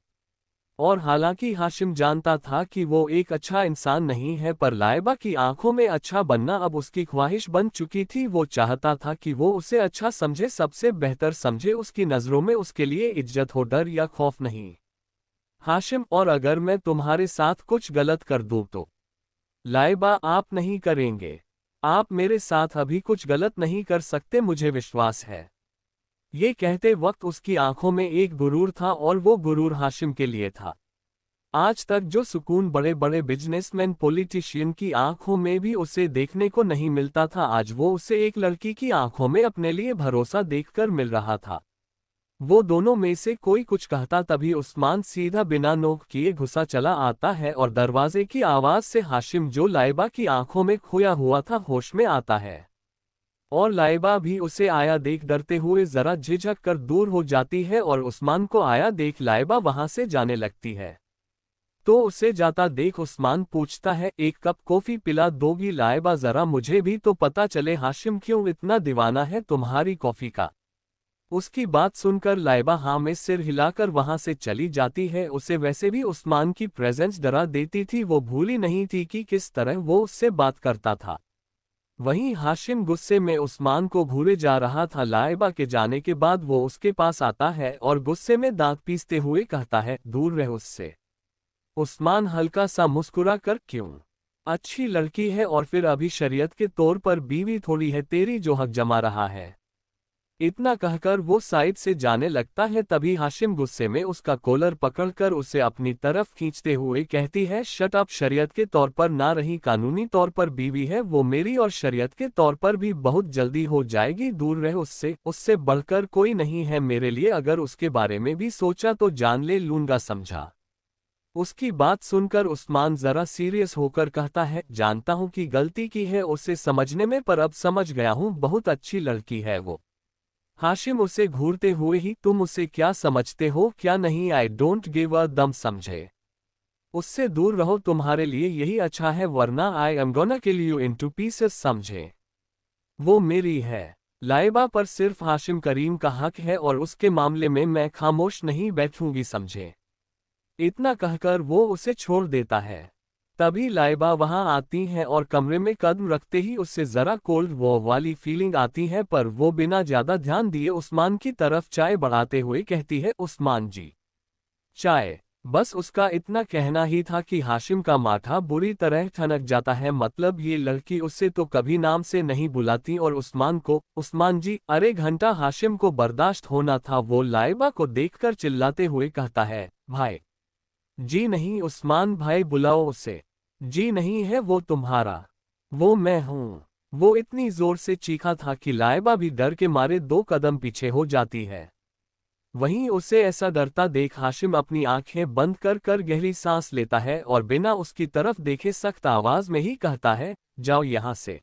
और हालांकि हाशिम जानता था कि वो एक अच्छा इंसान नहीं है, पर लाइबा की आंखों में अच्छा बनना अब उसकी ख्वाहिश बन चुकी थी। वो चाहता था कि वो उसे अच्छा समझे, सबसे बेहतर समझे, उसकी नज़रों में उसके लिए इज्जत हो, डर या खौफ नहीं। हाशिम, और अगर मैं तुम्हारे साथ कुछ गलत कर दूं तो? लाइबा, आप नहीं करेंगे। आप मेरे साथ अभी कुछ गलत नहीं कर सकते, मुझे विश्वास है। ये कहते वक्त उसकी आंखों में एक गुरूर था, और वो गुरूर हाशिम के लिए था। आज तक जो सुकून बड़े बड़े बिजनेसमैन, पॉलिटिशियन की आंखों में भी उसे देखने को नहीं मिलता था, आज वो उसे एक लड़की की आंखों में अपने लिए भरोसा देखकर मिल रहा था। वो दोनों में से कोई कुछ कहता, तभी उस्मान सीधा बिना नोक किए घुसा चला आता है, और दरवाजे की आवाज से हाशिम, जो लाइबा की आंखों में खोया हुआ था, होश में आता है। और लाइबा भी उसे आया देख डरते हुए जरा झिझक कर दूर हो जाती है, और उस्मान को आया देख लाइबा वहां से जाने लगती है। तो उसे जाता देख उस्मान पूछता है, एक कप कॉफी पिला दोगी? लाइबा, जरा मुझे भी तो पता चले हाशिम क्यों इतना दीवाना है तुम्हारी कॉफी का। उसकी बात सुनकर लाइबा हाँ में सिर हिलाकर वहां से चली जाती है। उसे वैसे भी उस्मान की प्रेजेंस डरा देती थी, वो भूली नहीं थी कि किस तरह वो उससे बात करता था। वहीं हाशिम गुस्से में उस्मान को घूरे जा रहा था। लाइबा के जाने के बाद वो उसके पास आता है और गुस्से में दांत पीसते हुए कहता है, दूर रह उससे। उस्मान हल्का सा मुस्कुरा कर, क्यों? अच्छी लड़की है, और फिर अभी शरीयत के तौर पर बीवी थोड़ी है तेरी जो हक जमा रहा है। इतना कहकर वो साइड से जाने लगता है, तभी हाशिम गुस्से में उसका कॉलर पकड़कर उसे अपनी तरफ खींचते हुए कहती है, शट अप, शरीयत के तौर पर ना रही, कानूनी तौर पर बीवी है वो मेरी, और शरीयत के तौर पर भी बहुत जल्दी हो जाएगी। दूर रह उससे, उससे बढ़कर कोई नहीं है मेरे लिए, अगर उसके बारे में भी सोचा तो जान ले लूंगा, समझा? उसकी बात सुनकर उस्मान जरा सीरियस होकर कहता है, जानता हूं कि गलती की है उसे समझने में, पर अब समझ गया हूं, बहुत अच्छी लड़की है वो। हाशिम उसे घूरते हुए, ही तुम उसे क्या समझते हो क्या नहीं, आई डोंट गिव अ दम, समझे? उससे दूर रहो, तुम्हारे लिए यही अच्छा है, वरना I am gonna kill you into pieces, समझे? वो मेरी है। लाइबा पर सिर्फ हाशिम करीम का हक है, और उसके मामले में मैं खामोश नहीं बैठूंगी, समझे? इतना कहकर वो उसे छोड़ देता है। तभी लाइबा वहां आती है और कमरे में कदम रखते ही उससे जरा कोल्ड वॉर वाली फीलिंग आती है, पर वो बिना ज्यादा ध्यान दिए उस्मान की तरफ चाय बढ़ाते हुए कहती है, उस्मान जी, चाय। बस उसका इतना कहना ही था कि हाशिम का माथा बुरी तरह ठनक जाता है, मतलब ये लड़की उससे तो कभी नाम से नहीं बुलाती, और उस्मान को उस्मान जी, अरे घंटा हाशिम को बर्दाश्त होना था। वो लाइबा को देखकर चिल्लाते हुए कहता है, भाई जी नहीं, उस्मान भाई बुलाओ उसे। जी नहीं है वो तुम्हारा, वो मैं हूं। वो इतनी जोर से चीखा था कि लाइबा भी डर के मारे 2 कदम पीछे हो जाती है। वहीं उसे ऐसा डरता देख हाशिम अपनी आंखें बंद कर कर गहरी सांस लेता है, और बिना उसकी तरफ देखे सख्त आवाज में ही कहता है, जाओ यहां से।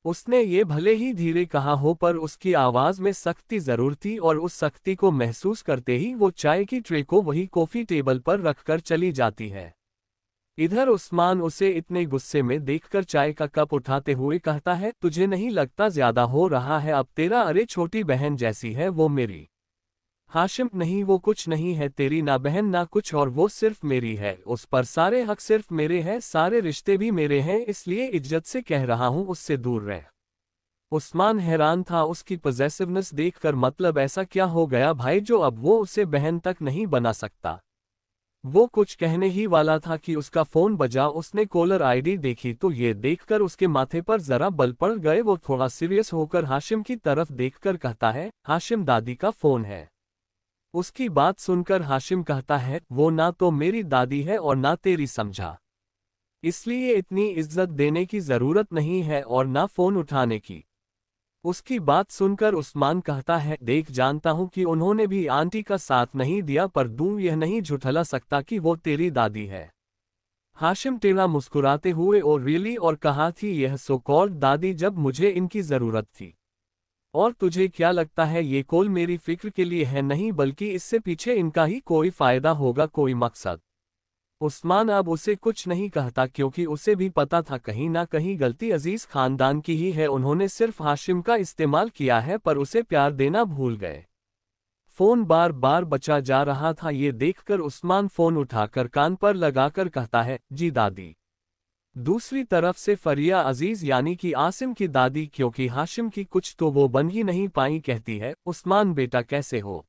उसने ये भले ही धीरे कहा हो, पर उसकी आवाज में सख्ती जरूर थी, और उस सख्ती को महसूस करते ही वो चाय की ट्रे को वही कॉफी टेबल पर रखकर चली जाती है। इधर उस्मान उसे इतने गुस्से में देखकर चाय का कप उठाते हुए कहता है, तुझे नहीं लगता ज्यादा हो रहा है अब तेरा? अरे छोटी बहन जैसी है वो मेरी। हाशिम, नहीं, वो कुछ नहीं है तेरी, ना बहन ना कुछ, और वो सिर्फ मेरी है, उस पर सारे हक सिर्फ मेरे हैं, सारे रिश्ते भी मेरे हैं, इसलिए इज्जत से कह रहा हूं, उससे दूर रह। उस्मान हैरान था उसकी पॉसेसिवनेस देखकर, मतलब ऐसा क्या हो गया भाई जो अब वो उसे बहन तक नहीं बना सकता? वो कुछ कहने ही वाला था कि उसका फोन बजा। उसने कॉलर आईडी देखी तो ये देखकर उसके माथे पर जरा बल पड़ गए। वो थोड़ा सीरियस होकर हाशिम की तरफ देखकर कहता है, हाशिम, दादी का फोन है। उसकी बात सुनकर हाशिम कहता है, वो ना तो मेरी दादी है और ना तेरी, समझा? इसलिए इतनी इज्जत देने की जरूरत नहीं है, और ना फोन उठाने की। उसकी बात सुनकर उस्मान कहता है, देख, जानता हूं कि उन्होंने भी आंटी का साथ नहीं दिया, पर दूं यह नहीं झुठला सकता कि वो तेरी दादी है। हाशिम टेढ़ा मुस्कुराते हुए और रियली और कहा थी यह सो कॉल्ड दादी जब मुझे इनकी जरूरत थी। और तुझे क्या लगता है ये कॉल मेरी फिक्र के लिए है? नहीं, बल्कि इससे पीछे इनका ही कोई फायदा होगा, कोई मकसद। उस्मान अब उसे कुछ नहीं कहता क्योंकि उसे भी पता था कहीं ना कहीं गलती अजीज खानदान की ही है। उन्होंने सिर्फ हाशिम का इस्तेमाल किया है पर उसे प्यार देना भूल गए। फोन बार बार बचा जा रहा था। ये देखकर उस्मान फोन उठाकर कान पर लगाकर कहता है, जी दादी। दूसरी तरफ से फरिया अजीज यानी कि आसिम की दादी, क्योंकि हाशिम की कुछ तो वो बन ही नहीं पाई, कहती है, उस्मान बेटा कैसे हो?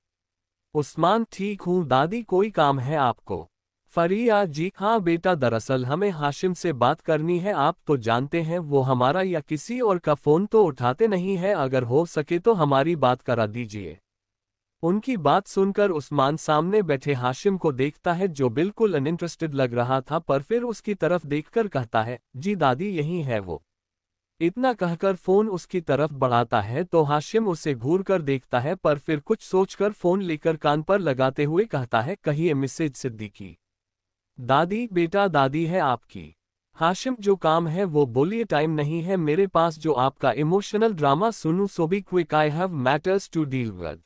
उस्मान ठीक हूँ दादी, कोई काम है आपको? फरिया जी हाँ बेटा, दरअसल हमें हाशिम से बात करनी है। आप तो जानते हैं वो हमारा या किसी और का फोन तो उठाते नहीं है, अगर हो सके तो हमारी बात करा दीजिए। उनकी बात सुनकर उस्मान सामने बैठे हाशिम को देखता है जो बिल्कुल अनइंटरेस्टेड लग रहा था, पर फिर उसकी तरफ देखकर कहता है, जी दादी यही है वो। इतना कहकर फोन उसकी तरफ बढ़ाता है तो हाशिम उसे घूर कर देखता है, पर फिर कुछ सोचकर फोन लेकर कान पर लगाते हुए कहता है, कहिए मिसेज सिद्दीकी। दादी बेटा दादी है आपकी। हाशिम जो काम है वो बोलिए, टाइम नहीं है मेरे पास जो आपका इमोशनल ड्रामा सुनूं, so be quick, I have matters to deal with.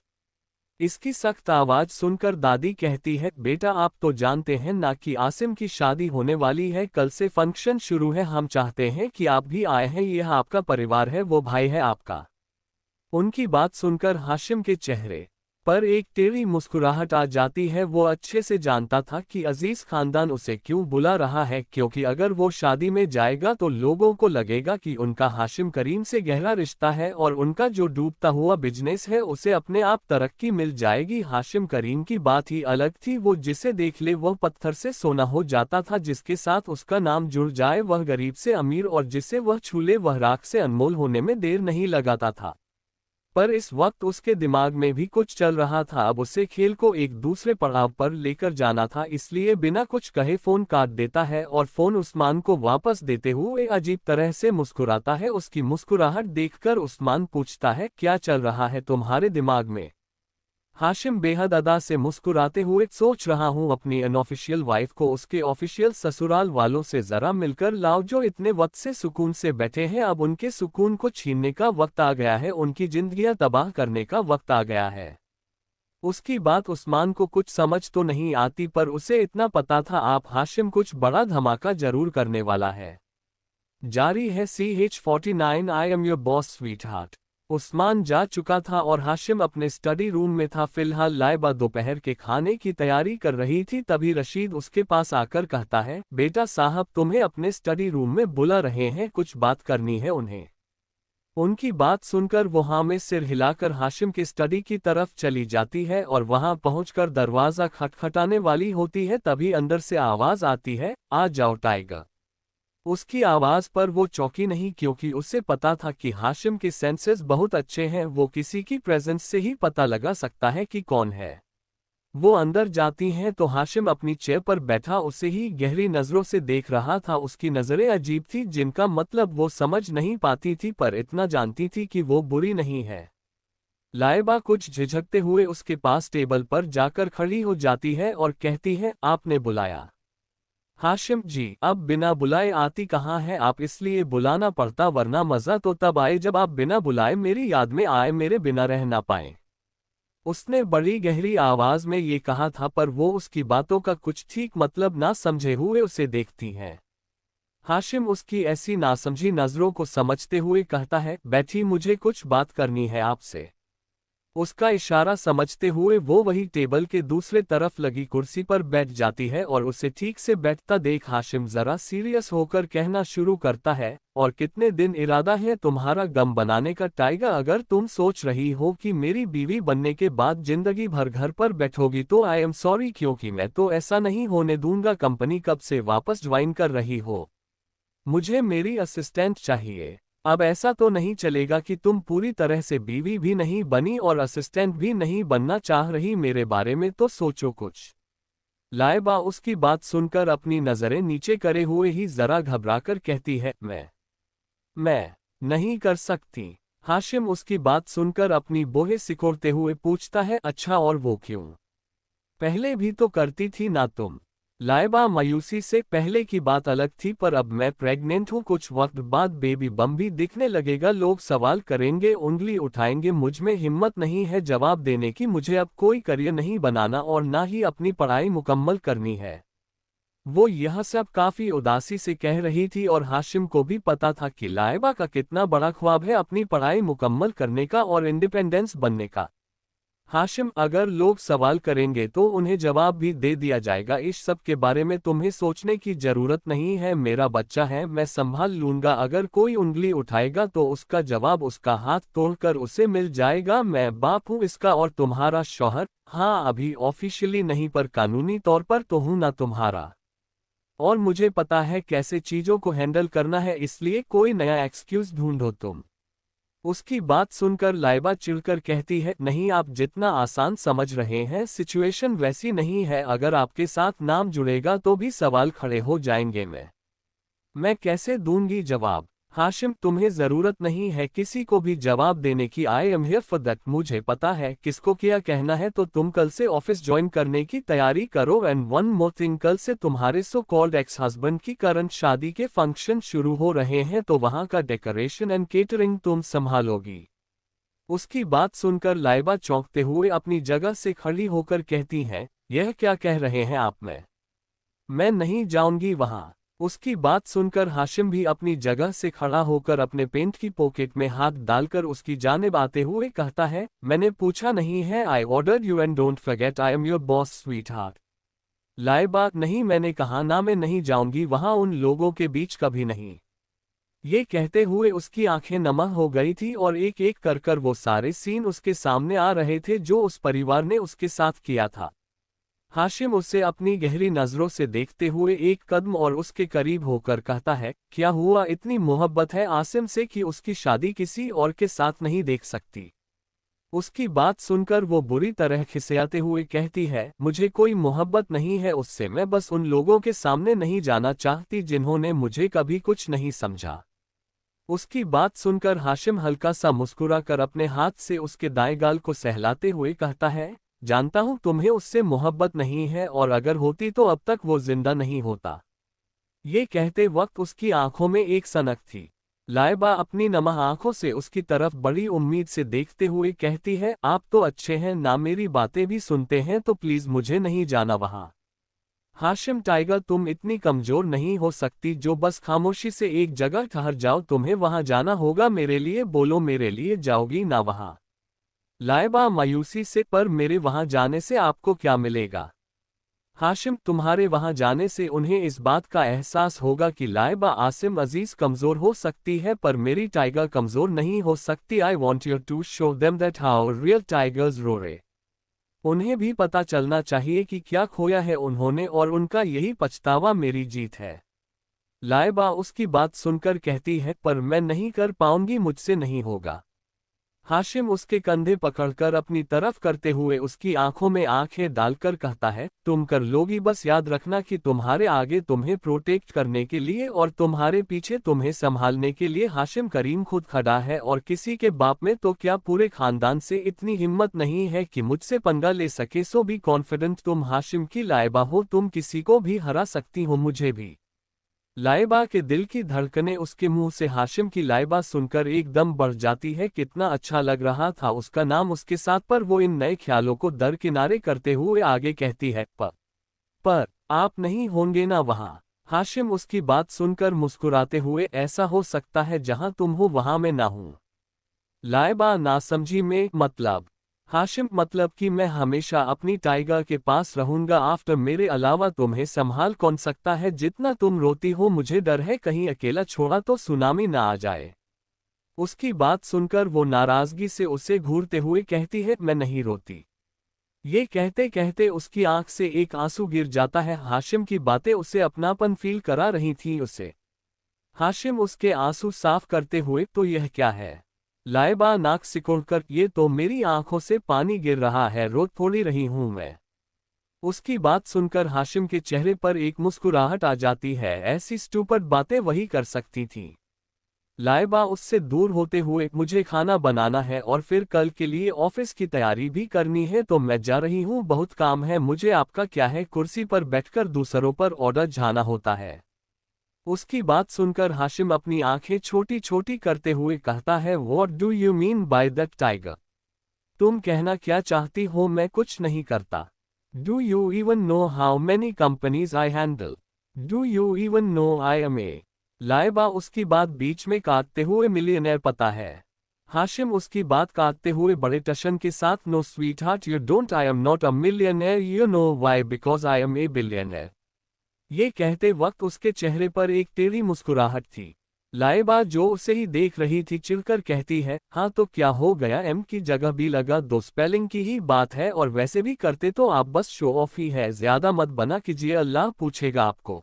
इसकी सख्त आवाज सुनकर दादी कहती है, बेटा आप तो जानते हैं ना कि आसिम की शादी होने वाली है, कल से फंक्शन शुरू है, हम चाहते हैं कि आप भी आए हैं, यह आपका परिवार है, वो भाई है आपका। उनकी बात सुनकर हाशिम के चेहरे पर एक टेढ़ी मुस्कुराहट आ जाती है। वो अच्छे से जानता था कि अजीज खानदान उसे क्यों बुला रहा है, क्योंकि अगर वो शादी में जाएगा तो लोगों को लगेगा कि उनका हाशिम करीम से गहरा रिश्ता है और उनका जो डूबता हुआ बिजनेस है उसे अपने आप तरक्की मिल जाएगी। हाशिम करीम की बात ही अलग थी, वो जिसे देख ले वह पत्थर से सोना हो जाता था, जिसके साथ उसका नाम जुड़ जाए वह गरीब से अमीर, और जिसे वह छू ले वह राख से अनमोल होने में देर नहीं लगाता था। पर इस वक्त उसके दिमाग में भी कुछ चल रहा था। अब उसे खेल को एक दूसरे पड़ाव पर लेकर जाना था, इसलिए बिना कुछ कहे फोन काट देता है और फोन उस्मान को वापस देते हुए अजीब तरह से मुस्कुराता है। उसकी मुस्कुराहट देखकर उस्मान पूछता है, क्या चल रहा है तुम्हारे दिमाग में? हाशिम बेहद अदा से मुस्कुराते हुए, सोच रहा हूँ अपनी अनऑफिशियल वाइफ को उसके ऑफिशियल ससुराल वालों से जरा मिलकर लाओ, जो इतने वक्त से सुकून से बैठे हैं, अब उनके सुकून को छीनने का वक्त आ गया है, उनकी जिंदगियां तबाह करने का वक्त आ गया है। उसकी बात उस्मान को कुछ समझ तो नहीं आती, पर उसे इतना पता था आप हाशिम कुछ बड़ा धमाका जरूर करने वाला है। जारी है CH49 I am your boss sweet heart. Usman जा चुका था और हाशिम अपने स्टडी रूम में था। फिलहाल लाइबा दोपहर के खाने की तैयारी कर रही थी, तभी रशीद उसके पास आकर कहता है, बेटा साहब तुम्हें अपने स्टडी रूम में बुला रहे हैं, कुछ बात करनी है उन्हें। उनकी बात सुनकर वो हाँ में सिर हिलाकर हाशिम के स्टडी की तरफ चली जाती है और वहां पहुंचकर दरवाजा खटखटाने वाली होती है, तभी अंदर से आवाज आती है, आ जाओ टाइगर। उसकी आवाज पर वो चौंकी नहीं, क्योंकि उसे पता था कि हाशिम के सेंसेस बहुत अच्छे हैं, वो किसी की प्रेजेंस से ही पता लगा सकता है कि कौन है। वो अंदर जाती हैं तो हाशिम अपनी चेयर पर बैठा उसे ही गहरी नजरों से देख रहा था। उसकी नजरें अजीब थी, जिनका मतलब वो समझ नहीं पाती थी, पर इतना जानती थी कि वो बुरी नहीं है। लाइबा कुछ झिझकते हुए उसके पास टेबल पर जाकर खड़ी हो जाती है और कहती है, आपने बुलाया? हाशिम जी, अब बिना बुलाए आती कहाँ है आप, इसलिए बुलाना पड़ता, वरना मजा तो तब आए जब आप बिना बुलाए मेरी याद में आए, मेरे बिना रह ना पाए। उसने बड़ी गहरी आवाज में ये कहा था, पर वो उसकी बातों का कुछ ठीक मतलब ना समझे हुए उसे देखती हैं। हाशिम उसकी ऐसी नासमझी नजरों को समझते हुए कहता है, बैठी, मुझे कुछ बात करनी है आपसे। उसका इशारा समझते हुए वो वही टेबल के दूसरे तरफ लगी कुर्सी पर बैठ जाती है और उसे ठीक से बैठता देख हाशिम जरा सीरियस होकर कहना शुरू करता है, और कितने दिन इरादा है तुम्हारा गम बनाने का टाइगर? अगर तुम सोच रही हो कि मेरी बीवी बनने के बाद जिंदगी भर घर पर बैठोगी तो आई एम सॉरी, क्योंकि मैं तो ऐसा नहीं होने दूंगा। कंपनी कब से वापस ज्वाइन कर रही हो? मुझे मेरी असिस्टेंट चाहिए। अब ऐसा तो नहीं चलेगा कि तुम पूरी तरह से बीवी भी नहीं बनी और असिस्टेंट भी नहीं बनना चाह रही, मेरे बारे में तो सोचो कुछ। लाइबा उसकी बात सुनकर अपनी नजरें नीचे करे हुए ही जरा घबराकर कहती है, मैं नहीं कर सकती। हाशिम उसकी बात सुनकर अपनी बोहे सिकोड़ते हुए पूछता है, अच्छा और वो क्यों? पहले भी तो करती थी ना तुम? लाइबा मायूसी से पहले की बात अलग थी, पर अब मैं प्रेग्नेंट हूँ, कुछ वक्त बाद बेबी बम भी दिखने लगेगा, लोग सवाल करेंगे, उंगली उठाएंगे, मुझ में हिम्मत नहीं है जवाब देने की, मुझे अब कोई करियर नहीं बनाना और ना ही अपनी पढ़ाई मुकम्मल करनी है। वो यह सब काफी उदासी से कह रही थी और हाशिम को भी पता था कि लाइबा का कितना बड़ा ख्वाब है अपनी पढ़ाई मुकम्मल करने का और इंडिपेंडेंस बनने का। हाशिम, अगर लोग सवाल करेंगे तो उन्हें जवाब भी दे दिया जाएगा, इस सब के बारे में तुम्हें सोचने की जरूरत नहीं है, मेरा बच्चा है, मैं संभाल लूंगा, अगर कोई उंगली उठाएगा तो उसका जवाब उसका हाथ तोड़कर उसे मिल जाएगा, मैं बाप हूँ इसका और तुम्हारा शौहर। हाँ, अभी ऑफिशियली नहीं पर कानूनी तौर पर तो हूं ना तुम्हारा, और मुझे पता है कैसे चीजों को हैंडल करना है, इसलिए कोई नया एक्सक्यूज ढूंढो तुम। उसकी बात सुनकर लाइबा चिढ़कर कहती है, नहीं, आप जितना आसान समझ रहे हैं सिचुएशन वैसी नहीं है, अगर आपके साथ नाम जुड़ेगा तो भी सवाल खड़े हो जाएंगे, मैं कैसे दूंगी जवाब। हाशिम, तुम्हें जरूरत नहीं है किसी को भी जवाब देने की, I am here for that, मुझे पता है किसको क्या कहना है, तो तुम कल से ऑफिस ज्वाइन करने की तैयारी करो, एंड वन मोर थिंग, कल से तुम्हारे सो कॉल्ड एक्स हस्बैंड की करंट शादी के फंक्शन शुरू हो रहे हैं, तो वहां का डेकोरेशन एंड केटरिंग तुम संभालोगी। उसकी बात सुनकर लाइबा चौंकते हुए अपनी जगह से खड़ी होकर कहती है, यह क्या कह रहे हैं आप, मैं नहीं जाऊंगी वहां। उसकी बात सुनकर हाशिम भी अपनी जगह से खड़ा होकर अपने पेंट की पॉकेट में हाथ डालकर उसकी जानिब आते हुए कहता है, मैंने पूछा नहीं है, I order you and don't forget I am your boss sweet heart. Laiba, नहीं, मैंने कहा ना, मैं नहीं जाऊंगी वहां उन लोगों के बीच, कभी नहीं। ये कहते हुए उसकी आंखें नम हो गई थी और एक एक कर वो सारे सीन उसके सामने आ रहे थे जो उस परिवार ने उसके साथ किया था। हाशिम उसे अपनी गहरी नजरों से देखते हुए एक कदम और उसके करीब होकर कहता है, क्या हुआ, इतनी मोहब्बत है आसिम से कि उसकी शादी किसी और के साथ नहीं देख सकती। उसकी बात सुनकर वो बुरी तरह खिसियाते हुए कहती है, मुझे कोई मोहब्बत नहीं है उससे, मैं बस उन लोगों के सामने नहीं जाना चाहती जिन्होंने मुझे कभी कुछ नहीं समझा। उसकी बात सुनकर हाशिम हल्का सा मुस्कुराकर अपने हाथ से उसके दाएं गाल को सहलाते हुए कहता है, जानता हूं तुम्हें उससे मोहब्बत नहीं है, और अगर होती तो अब तक वो जिंदा नहीं होता। ये कहते वक्त उसकी आंखों में एक सनक थी। लाइबा अपनी नमः आंखों से उसकी तरफ बड़ी उम्मीद से देखते हुए कहती है, आप तो अच्छे हैं ना, मेरी बातें भी सुनते हैं, तो प्लीज मुझे नहीं जाना वहां। हाशिम, टाइगर, तुम इतनी कमजोर नहीं हो सकती जो बस खामोशी से एक जगह ठहर जाओ, तुम्हें वहां जाना होगा, मेरे लिए बोलो, मेरे लिए जाओगी ना वहां। लाइबा मायूसी से, पर मेरे वहां जाने से आपको क्या मिलेगा। हाशिम, तुम्हारे वहां जाने से उन्हें इस बात का एहसास होगा कि लाइबा आसिम अजीज कमजोर हो सकती है, पर मेरी टाइगर कमजोर नहीं हो सकती। I want you to show them that how real tigers roar. उन्हें भी पता चलना चाहिए कि क्या खोया है उन्होंने, और उनका यही पछतावा मेरी जीत है। लाइबा उसकी बात सुनकर कहती है, पर मैं नहीं कर पाऊंगी, मुझसे नहीं होगा। हाशिम उसके कंधे पकड़कर अपनी तरफ करते हुए उसकी आंखों में आंखें डालकर कहता है, तुम कर लोगी, बस याद रखना कि तुम्हारे आगे तुम्हें प्रोटेक्ट करने के लिए और तुम्हारे पीछे तुम्हें संभालने के लिए हाशिम करीम खुद खड़ा है, और किसी के बाप में तो क्या पूरे खानदान से इतनी हिम्मत नहीं है कि मुझसे पंगा ले सके। सो बी कॉन्फिडेंट, तुम हाशिम की लाइबा हो, तुम किसी को भी हरा सकती हो, मुझे भी। लाइबा के दिल की धड़कनें उसके मुंह से हाशिम की लाइबा सुनकर एकदम बढ़ जाती है। कितना अच्छा लग रहा था उसका नाम उसके साथ, पर वो इन नए ख्यालों को दरकिनारे करते हुए आगे कहती है, पर आप नहीं होंगे ना वहां। हाशिम उसकी बात सुनकर मुस्कुराते हुए, ऐसा हो सकता है जहां तुम हो वहां मैं ना हूं। लाइबा नासमझी में, मतलब हाशिम, मतलब कि मैं हमेशा अपनी टाइगर के पास रहूंगा, आफ्टर मेरे अलावा तुम्हें संभाल कौन सकता है, जितना तुम रोती हो मुझे डर है कहीं अकेला छोड़ा तो सुनामी ना आ जाए। उसकी बात सुनकर वो नाराजगी से उसे घूरते हुए कहती है, मैं नहीं रोती। ये कहते कहते उसकी आंख से एक आंसू गिर जाता है। हाशिम की बातें उसे अपनापन फील करा रही थी उसे। हाशिम उसके आंसू साफ करते हुए, तो यह क्या है। लाइबा नाक सिकोड़कर, ये तो मेरी आंखों से पानी गिर रहा है, रो थोड़ी रही हूं मैं। उसकी बात सुनकर हाशिम के चेहरे पर एक मुस्कुराहट आ जाती है, ऐसी स्टूपिड बातें वही कर सकती थी। लाइबा उससे दूर होते हुए, मुझे खाना बनाना है और फिर कल के लिए ऑफिस की तैयारी भी करनी है, तो मैं जा रही हूँ, बहुत काम है मुझे। आपका क्या है? कुर्सी पर बैठकर दूसरों पर ऑर्डर झाना होता है। उसकी बात सुनकर हाशिम अपनी आंखें छोटी छोटी करते हुए कहता है, what do you mean by that tiger? तुम कहना क्या चाहती हो? मैं कुछ नहीं करता। Do you even know how many companies I handle? Do you even know I am a? Laiba उसकी बात बीच में काटते हुए, मिलियनेयर पता है? हाशिम उसकी बात काटते हुए बड़े टशन के साथ, no sweetheart you don't, I am not a millionaire, you know why? Because I am a billionaire. ये कहते वक्त उसके चेहरे पर एक टेढ़ी मुस्कुराहट थी। लाइबा जो उसे ही देख रही थी चिढ़कर कहती है, हाँ तो क्या हो गया? एम की जगह भी लगा दो, स्पेलिंग की ही बात है, और वैसे भी करते तो आप बस शो ऑफ ही है, ज्यादा मत बना कीजिए, अल्लाह पूछेगा आपको।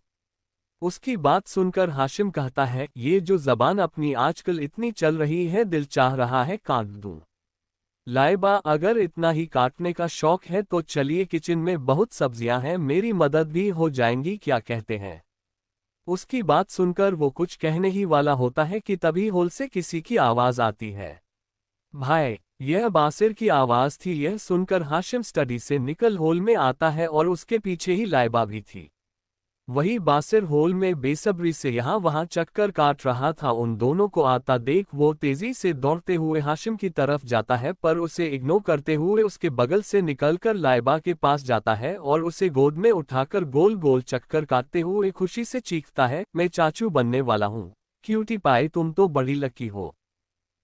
उसकी बात सुनकर हाशिम कहता है, ये जो जबान अपनी आजकल इतनी चल रही है, दिल चाह रहा है काट दूं। लाइबा अगर इतना ही काटने का शौक है तो चलिए, किचन में बहुत सब्जियां हैं, मेरी मदद भी हो जाएंगी, क्या कहते हैं? उसकी बात सुनकर वो कुछ कहने ही वाला होता है कि तभी हॉल से किसी की आवाज आती है। भाई, यह बासिर की आवाज थी। यह सुनकर हाशिम स्टडी से निकल हॉल में आता है और उसके पीछे ही लाइबा भी थी। वही बासिर हॉल में बेसब्री से यहाँ वहाँ चक्कर काट रहा था। उन दोनों को आता देख वो तेजी से दौड़ते हुए हाशिम की तरफ जाता है, पर उसे इग्नोर करते हुए उसके बगल से निकलकर लाइबा के पास जाता है और उसे गोद में उठाकर गोल गोल चक्कर काटते हुए खुशी से चीखता है, मैं चाचू बनने वाला हूँ, क्यूटी पाई तुम तो बड़ी लकी हो।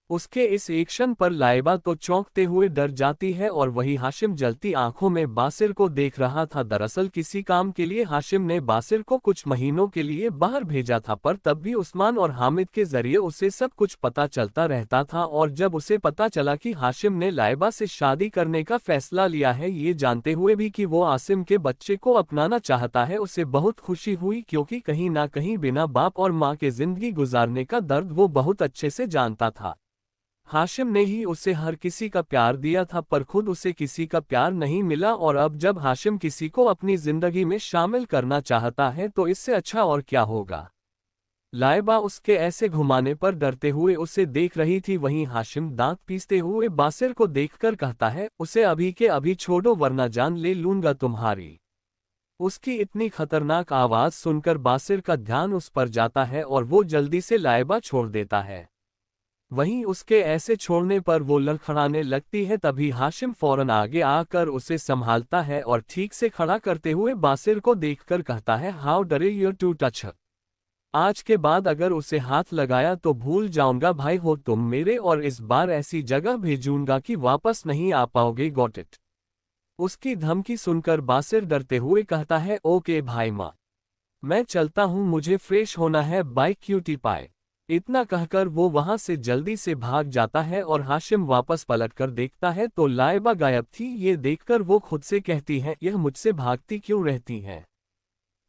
उसके इस एक्शन पर लाइबा तो चौंकते हुए डर जाती है और वही हाशिम जलती आंखों में बासिर को देख रहा था। दरअसल किसी काम के लिए हाशिम ने बासिर को कुछ महीनों के लिए बाहर भेजा था, पर तब भी उस्मान और हामिद के जरिए उसे सब कुछ पता चलता रहता था। और जब उसे पता चला कि हाशिम ने लाइबा से शादी करने का फैसला लिया है, ये जानते हुए भी कि वो आसिम के बच्चे को अपनाना चाहता है, उसे बहुत खुशी हुई, क्योंकि कहीं ना कहीं बिना बाप और माँ के जिंदगी गुजारने का दर्द वो बहुत अच्छे से जानता था। हाशिम ने ही उसे हर किसी का प्यार दिया था, पर खुद उसे किसी का प्यार नहीं मिला, और अब जब हाशिम किसी को अपनी जिंदगी में शामिल करना चाहता है तो इससे अच्छा और क्या होगा। लाइबा उसके ऐसे घुमाने पर डरते हुए उसे देख रही थी। वहीं हाशिम दांत पीसते हुए बासिर को देखकर कहता है, उसे अभी के अभी छोड़ो वरना जान ले लूंगा तुम्हारी। उसकी इतनी खतरनाक आवाज सुनकर बासिर का ध्यान उस पर जाता है और वो जल्दी से लाइबा छोड़ देता है। वहीं उसके ऐसे छोड़ने पर वो लड़खड़ाने लगती है। तभी हाशिम फौरन आगे आकर उसे संभालता है और ठीक से खड़ा करते हुए बासिर को देखकर कहता है, हाउ डरे यू टू टच हर। आज के बाद अगर उसे हाथ लगाया तो भूल जाऊंगा भाई हो तुम मेरे, और इस बार ऐसी जगह भेजूंगा कि वापस नहीं आ पाओगे, गॉट इट? उसकी धमकी सुनकर बासिर डरते हुए कहता है, ओके भाई माँ, मैं चलता हूँ, मुझे फ्रेश होना है, बाय क्यूटी पाए। इतना कहकर वो वहां से जल्दी से भाग जाता है और हाशिम वापस पलटकर देखता है तो लाइबा गायब थी। ये देखकर वो खुद से कहती है, यह मुझसे भागती क्यों रहती हैं?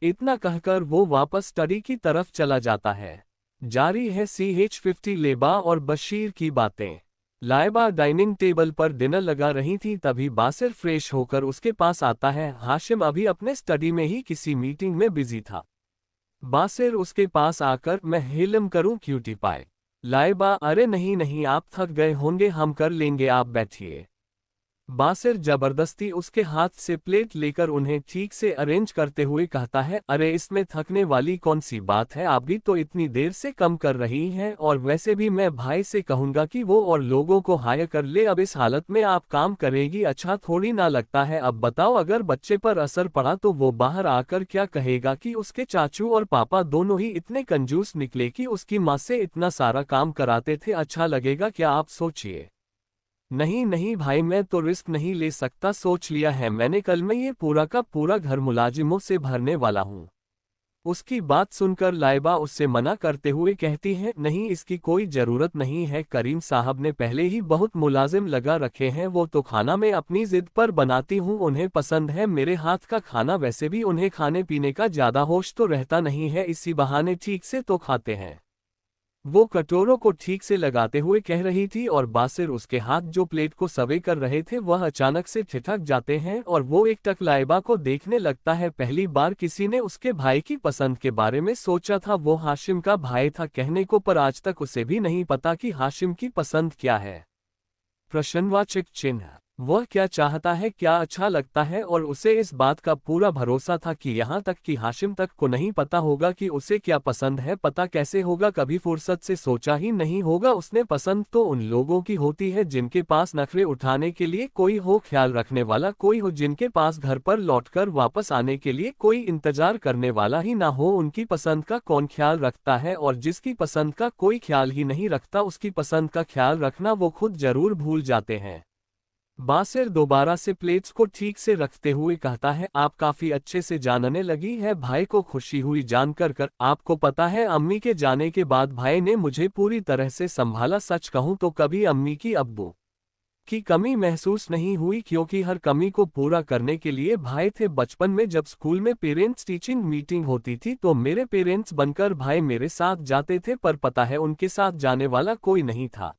इतना कहकर वो वापस स्टडी की तरफ चला जाता है। जारी है CH50 लेबा और बशीर की बातें। लाइबा डाइनिंग टेबल पर डिनर लगा रही थी, तभी बासिर फ्रेश होकर उसके पास आता है। हाशिम अभी अपने स्टडी में ही किसी मीटिंग में बिजी था। बासिर उसके पास आकर, मैं हेलम करूं क्यूटी पाए? लाइबा, अरे नहीं नहीं, आप थक गए होंगे, हम कर लेंगे, आप बैठिए। बासिर जबरदस्ती उसके हाथ से प्लेट लेकर उन्हें ठीक से अरेंज करते हुए कहता है, अरे इसमें थकने वाली कौन सी बात है, आप भी तो इतनी देर से कम कर रही हैं, और वैसे भी मैं भाई से कहूंगा कि वो और लोगों को हायर कर ले, अब इस हालत में आप काम करेगी, अच्छा थोड़ी ना लगता है? अब बताओ, अगर बच्चे पर असर पड़ा तो वो बाहर आकर क्या कहेगा कि उसके चाचू और पापा दोनों ही इतने कंजूस निकले कि उसकी माँ से इतना सारा काम कराते थे, अच्छा लगेगा क्या? आप सोचिए। नहीं नहीं भाई, मैं तो रिस्क नहीं ले सकता, सोच लिया है मैंने, कल मैं ये पूरा का पूरा घर मुलाजिमों से भरने वाला हूँ। उसकी बात सुनकर लाइबा उससे मना करते हुए कहती है, नहीं इसकी कोई जरूरत नहीं है, करीम साहब ने पहले ही बहुत मुलाजिम लगा रखे हैं, वो तो खाना मैं अपनी जिद पर बनाती हूँ, उन्हें पसंद है मेरे हाथ का खाना, वैसे भी उन्हें खाने पीने का ज्यादा होश तो रहता नहीं है, इसी बहाने ठीक से तो खाते हैं। वो कटोरों को ठीक से लगाते हुए कह रही थी और बासिर उसके हाथ जो प्लेट को सर्वे कर रहे थे वह अचानक से ठिठक जाते हैं और वो एक टक लाइबा को देखने लगता है। पहली बार किसी ने उसके भाई की पसंद के बारे में सोचा था। वो हाशिम का भाई था कहने को, पर आज तक उसे भी नहीं पता कि हाशिम की पसंद क्या है। प्रश्नवाचक चिन्ह। वह क्या चाहता है, क्या अच्छा लगता है, और उसे इस बात का पूरा भरोसा था कि यहाँ तक कि हाशिम तक को नहीं पता होगा कि उसे क्या पसंद है। पता कैसे होगा, कभी फुर्सत से सोचा ही नहीं होगा उसने। पसंद तो उन लोगों की होती है जिनके पास नखरे उठाने के लिए कोई हो, ख्याल रखने वाला कोई हो, जिनके पास घर पर लौटकर वापस आने के लिए कोई इंतजार करने वाला ही ना हो। उनकी पसंद का कौन ख्याल रखता है, और जिसकी पसंद का कोई ख्याल ही नहीं रखता उसकी पसंद का ख्याल रखना वो खुद जरूर भूल जाते हैं। बासिर दोबारा से प्लेट्स को ठीक से रखते हुए कहता है, आप काफी अच्छे से जानने लगी है। भाई को खुशी हुई जानकर। आपको पता है, अम्मी के जाने के बाद भाई ने मुझे पूरी तरह से संभाला। सच कहूं तो कभी अम्मी की अब्बू की कमी महसूस नहीं हुई, क्योंकि हर कमी को पूरा करने के लिए भाई थे। बचपन में जब स्कूल में पेरेंट्स टीचिंग मीटिंग होती थी तो मेरे पेरेंट्स बनकर भाई मेरे साथ जाते थे, पर पता है उनके साथ जाने वाला कोई नहीं था,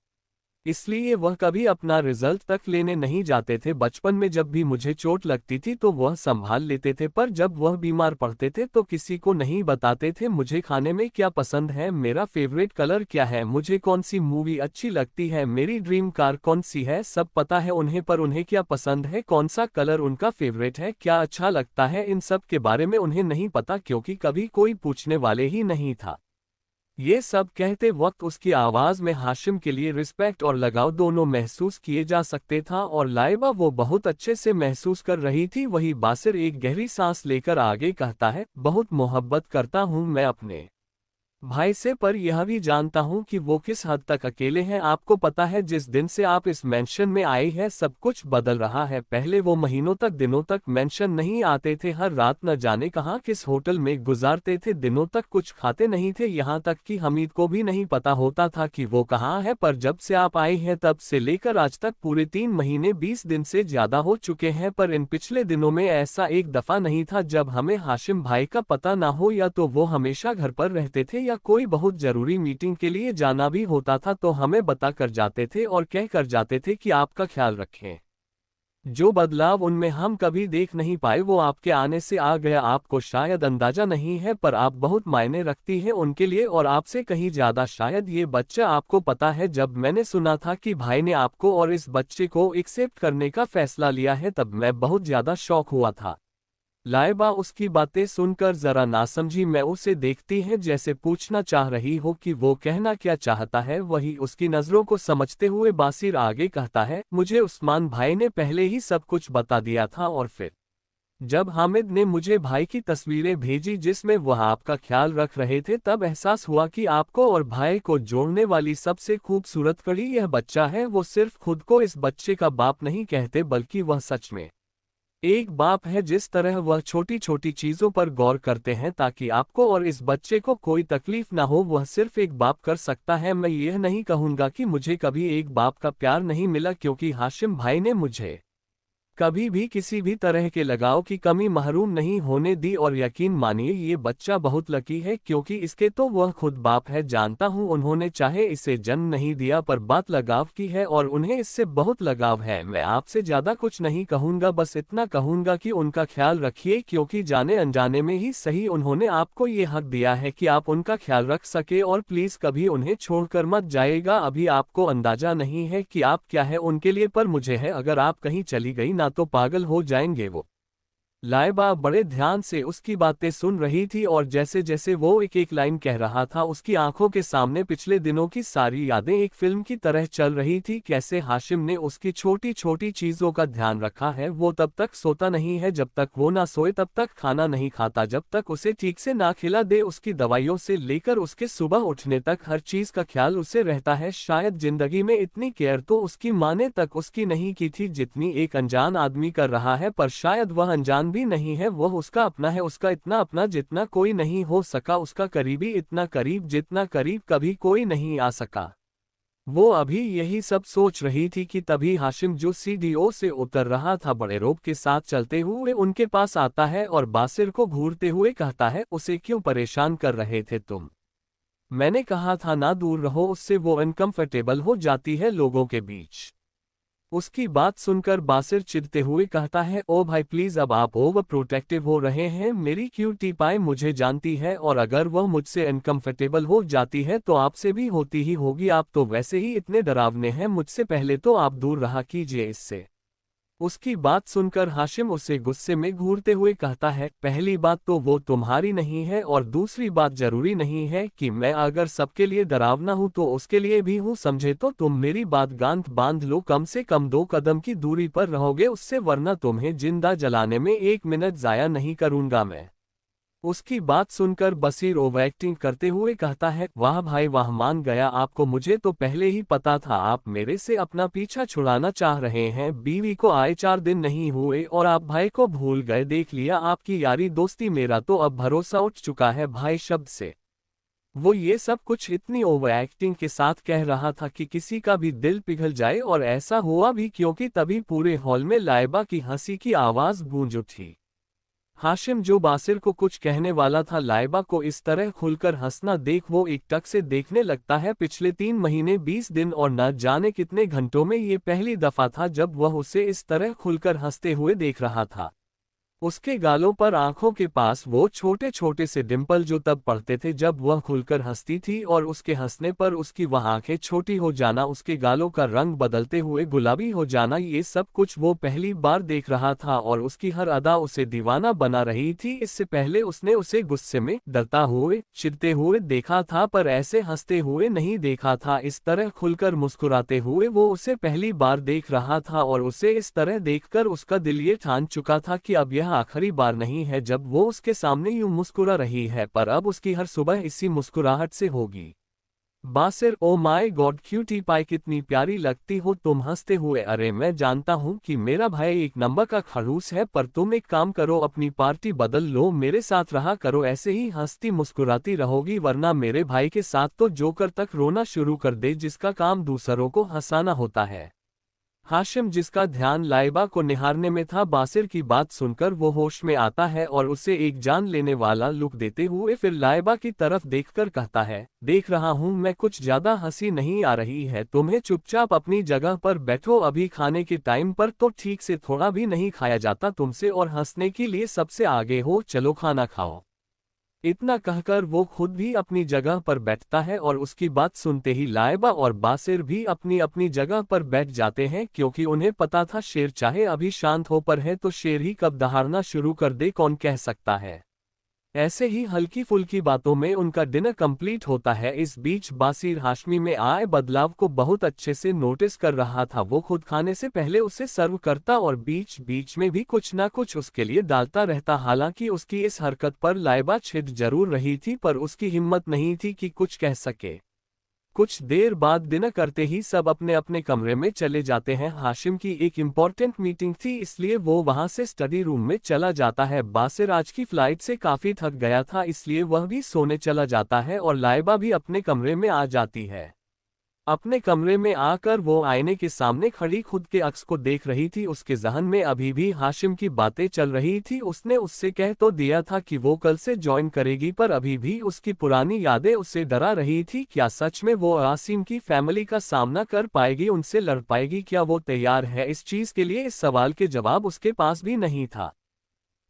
इसलिए वह कभी अपना रिजल्ट तक लेने नहीं जाते थे। बचपन में जब भी मुझे चोट लगती थी तो वह संभाल लेते थे, पर जब वह बीमार पड़ते थे तो किसी को नहीं बताते थे। मुझे खाने में क्या पसंद है, मेरा फेवरेट कलर क्या है, मुझे कौन सी मूवी अच्छी लगती है, मेरी ड्रीम कार कौन सी है, सब पता है उन्हें। पर उन्हें क्या पसंद है, कौन सा कलर उनका फेवरेट है, क्या अच्छा लगता है, इन सब के बारे में उन्हें नहीं पता, क्योंकि कभी कोई पूछने वाले ही नहीं था। ये सब कहते वक्त उसकी आवाज में हाशिम के लिए रिस्पेक्ट और लगाव दोनों महसूस किए जा सकते था, और लाइबा वो बहुत अच्छे से महसूस कर रही थी। वही बासिर एक गहरी सांस लेकर आगे कहता है, बहुत मोहब्बत करता हूं मैं अपने भाई से, पर यह भी जानता हूं कि वो किस हद तक अकेले हैं। आपको पता है, जिस दिन से आप इस मेंशन में आई है सब कुछ बदल रहा है। पहले वो महीनों तक दिनों तक मेंशन नहीं आते थे, हर रात न जाने कहाँ किस होटल में गुजारते थे, दिनों तक कुछ खाते नहीं थे, यहाँ तक कि हमीद को भी नहीं पता होता था कि वो कहाँ है। पर जब से आप आई हैं तब से लेकर आज तक पूरे 3 महीने 20 दिन से ज्यादा हो चुके हैं, पर इन पिछले दिनों में ऐसा एक दफा नहीं था जब हमें हाशिम भाई का पता ना हो। या तो वो हमेशा घर पर रहते थे, या कोई बहुत जरूरी मीटिंग के लिए जाना भी होता था तो हमें बता कर जाते थे और कह कर जाते थे कि आपका ख्याल रखें। जो बदलाव उनमें हम कभी देख नहीं पाए वो आपके आने से आ गया। आपको शायद अंदाजा नहीं है, पर आप बहुत मायने रखती हैं उनके लिए, और आपसे कहीं ज्यादा शायद ये बच्चा। आपको पता है, जब मैंने सुना था कि भाई ने आपको और इस बच्चे को एक्सेप्ट करने का फैसला लिया है तब मैं बहुत ज्यादा शॉक हुआ था। लाइबा उसकी बातें सुनकर जरा नासमझी मैं उसे देखती है, जैसे पूछना चाह रही हो कि वो कहना क्या चाहता है। वही उसकी नजरों को समझते हुए बासिर आगे कहता है, मुझे उस्मान भाई ने पहले ही सब कुछ बता दिया था, और फिर जब हामिद ने मुझे भाई की तस्वीरें भेजी जिसमें वह आपका ख्याल रख रहे थे, तब एहसास हुआ कि आपको और भाई को जोड़ने वाली सबसे खूबसूरत कड़ी यह बच्चा है। वो सिर्फ खुद को इस बच्चे का बाप नहीं कहते, बल्कि वह सच में एक बाप है। जिस तरह वह छोटी छोटी चीजों पर गौर करते हैं ताकि आपको और इस बच्चे को कोई तकलीफ ना हो, वह सिर्फ एक बाप कर सकता है। मैं यह नहीं कहूंगा कि मुझे कभी एक बाप का प्यार नहीं मिला, क्योंकि हाशिम भाई ने मुझे कभी भी किसी भी तरह के लगाव की कमी महरूम नहीं होने दी। और यकीन मानिए ये बच्चा बहुत लकी है, क्योंकि इसके तो वह खुद बाप है। जानता हूँ उन्होंने चाहे इसे जन्म नहीं दिया, पर बात लगाव की है और उन्हें इससे बहुत लगाव है। मैं आपसे ज्यादा कुछ नहीं कहूंगा, बस इतना कहूंगा कि उनका ख्याल रखिए, क्योंकि जाने अनजाने में ही सही उन्होंने आपको ये हक दिया है कि आप उनका ख्याल रख सके। और प्लीज कभी उन्हें छोड़कर मत जाइएगा। अभी आपको अंदाजा नहीं है कि आप क्या है उनके लिए, पर मुझे है, अगर आप कहीं चली गई ना तो पागल हो जाएंगे वो। लाइबा बड़े ध्यान से उसकी बातें सुन रही थी, और जैसे जैसे वो एक एक लाइन कह रहा था उसकी आंखों के सामने पिछले दिनों की सारी यादें एक फिल्म की तरह चल रही थी। कैसे हाशिम ने उसकी छोटी छोटी चीजों का ध्यान रखा है। वो तब तक सोता नहीं है जब तक वो ना सोए, तब तक खाना नहीं खाता जब तक उसे ठीक से ना खिला दे, उसकी दवाइयों से लेकर उसके सुबह उठने तक हर चीज का ख्याल उसे रहता है। शायद जिंदगी में इतनी केयर तो उसकी माँ ने तक उसकी नहीं की थी जितनी एक अनजान आदमी कर रहा है। पर शायद वह अनजान भी नहीं है, वह उसका अपना है, उसका इतना अपना जितना कोई नहीं हो सका, उसका करीबी इतना करीब जितना करीब कभी कोई नहीं आ सका। वो अभी यही सब सोच रही थी कि तभी हाशिम जो सीढ़ियों से उतर रहा था बड़े रोब के साथ चलते हुए उनके पास आता है और बासिर को घूरते हुए कहता है, उसे क्यों परेशान कर रहे थे तुम? मैंने कहा था ना दूर रहो उससे, वो अनकंफर्टेबल हो जाती है लोगों के बीच। उसकी बात सुनकर बासिर चिढ़ते हुए कहता है, ओ भाई प्लीज, अब आप ओवर प्रोटेक्टिव हो रहे हैं। मेरी क्यूटी पाई मुझे जानती है, और अगर वह मुझसे अनकंफर्टेबल हो जाती है तो आपसे भी होती ही होगी। आप तो वैसे ही इतने डरावने हैं मुझसे, पहले तो आप दूर रहा कीजिए इससे। उसकी बात सुनकर हाशिम उसे गुस्से में घूरते हुए कहता है, पहली बात तो वो तुम्हारी नहीं है, और दूसरी बात जरूरी नहीं है कि मैं अगर सबके लिए डरावना हूं तो उसके लिए भी हूं, समझे? तो तुम मेरी बात गांठ बांध लो, कम से कम 2 कदम की दूरी पर रहोगे उससे, वरना तुम्हें जिंदा जलाने में 1 मिनट जाया नहीं करूंगा मैं। उसकी बात सुनकर बसीर ओवर एक्टिंग करते हुए कहता है, वाह भाई वाह, मान गया आपको। मुझे तो पहले ही पता था आप मेरे से अपना पीछा छुड़ाना चाह रहे हैं। बीवी को आए 4 दिन नहीं हुए और आप भाई को भूल गए। देख लिया आपकी यारी दोस्ती, मेरा तो अब भरोसा उठ चुका है भाई शब्द से। वो ये सब कुछ इतनी ओवर एक्टिंग के साथ कह रहा था कि किसी का भी दिल पिघल जाए, और ऐसा हुआ भी, क्योंकि तभी पूरे हॉल में लाइबा की हंसी की आवाज गूंज उठी। हाशिम जो बासिर को कुछ कहने वाला था, लाइबा को इस तरह खुलकर हंसना देख वो एकटक से देखने लगता है। पिछले 3 महीने 20 दिन और न जाने कितने घंटों में ये पहली दफा था जब वह उसे इस तरह खुलकर हंसते हुए देख रहा था। उसके गालों पर आंखों के पास वो छोटे छोटे से डिंपल जो तब पड़ते थे जब वह खुलकर हंसती थी, और उसके हंसने पर उसकी वह आंखें छोटी हो जाना, उसके गालों का रंग बदलते हुए गुलाबी हो जाना, ये सब कुछ वो पहली बार देख रहा था, और उसकी हर अदा उसे दीवाना बना रही थी। इससे पहले उसने उसे गुस्से में, डरता हुए, चिढ़ते हुए देखा था, पर ऐसे हंसते हुए नहीं देखा था। इस तरह खुलकर मुस्कुराते हुए वो उसे पहली बार देख रहा था, और उसे इस तरह देखकर उसका दिल ये ठान चुका था कि अब यह आखिरी बार नहीं है जब वो उसके सामने यूं मुस्कुरा रही है, पर अब उसकी हर सुबह इसी मुस्कुराहट से होगी। Basir, oh my god cutie pie, कितनी प्यारी लगती हो तुम हंसते हुए। अरे मैं जानता हूँ कि मेरा भाई एक नंबर का खड़ूस है, पर तुम एक काम करो, अपनी पार्टी बदल लो, मेरे साथ रहा करो, ऐसे ही हंसती मुस्कुराती रहोगी, वरना मेरे भाई के साथ तो जोकर तक रोना शुरू कर दे, जिसका काम दूसरों को हंसाना होता है। हाशिम, जिसका ध्यान लाइबा को निहारने में था, बासिर की बात सुनकर वो होश में आता है और उसे एक जान लेने वाला लुक देते हुए फिर लाइबा की तरफ देखकर कहता है, देख रहा हूं मैं कुछ ज्यादा हंसी नहीं आ रही है तुम्हें, चुपचाप अपनी जगह पर बैठो। अभी खाने के टाइम पर तो ठीक से थोड़ा भी नहीं खाया जाता तुमसे, और हंसने के लिए सबसे आगे हो, चलो खाना खाओ। इतना कहकर वो खुद भी अपनी जगह पर बैठता है, और उसकी बात सुनते ही लाइबा और बासिर भी अपनी अपनी जगह पर बैठ जाते हैं, क्योंकि उन्हें पता था शेर चाहे अभी शांत हो पर है तो शेर ही कब दहाड़ना शुरू कर दे कौन कह सकता है। ऐसे ही हल्की फुल्की बातों में उनका डिनर कंप्लीट होता है। इस बीच बासिर हाशमी में आए बदलाव को बहुत अच्छे से नोटिस कर रहा था। वो खुद खाने से पहले उसे सर्व करता और बीच बीच में भी कुछ ना कुछ उसके लिए डालता रहता। हालांकि उसकी इस हरकत पर लाइबा छिद जरूर रही थी, पर उसकी हिम्मत नहीं थी कि कुछ कह सके। कुछ देर बाद डिनर करते ही सब अपने अपने कमरे में चले जाते हैं। हाशिम की एक इम्पॉर्टेंट मीटिंग थी, इसलिए वो वहां से स्टडी रूम में चला जाता है। बासिर आज की फ्लाइट से काफी थक गया था, इसलिए वह भी सोने चला जाता है, और लाइबा भी अपने कमरे में आ जाती है। अपने कमरे में आकर वो आईने के सामने खड़ी खुद के अक्स को देख रही थी। उसके जहन में अभी भी हाशिम की बातें चल रही थी। उसने उससे कह तो दिया था कि वो कल से ज्वाइन करेगी, पर अभी भी उसकी पुरानी यादें उससे डरा रही थी। क्या सच में वो आसिम की फैमिली का सामना कर पाएगी, उनसे लड़ पाएगी? क्या वो तैयार है इस चीज के लिए? इस सवाल के जवाब उसके पास भी नहीं था।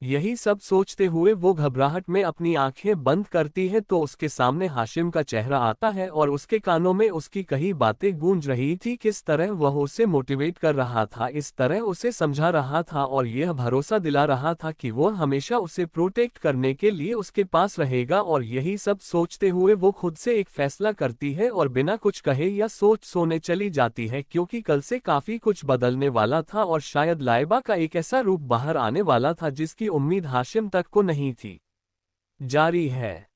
यही सब सोचते हुए वो घबराहट में अपनी आंखें बंद करती है तो उसके सामने हाशिम का चेहरा आता है, और उसके कानों में उसकी कही बातें गूंज रही थी। किस तरह वह उसे मोटिवेट कर रहा था, इस तरह उसे समझा रहा था, और यह भरोसा दिला रहा था कि वो हमेशा उसे प्रोटेक्ट करने के लिए उसके पास रहेगा। और यही सब सोचते हुए वो खुद से एक फैसला करती है और बिना कुछ कहे या सोच सोने चली जाती है, क्योंकि कल से काफी कुछ बदलने वाला था, और शायद लाइबा का एक ऐसा रूप बाहर आने वाला था जिसकी उम्मीद हाशिम तक को नहीं थी। जारी है।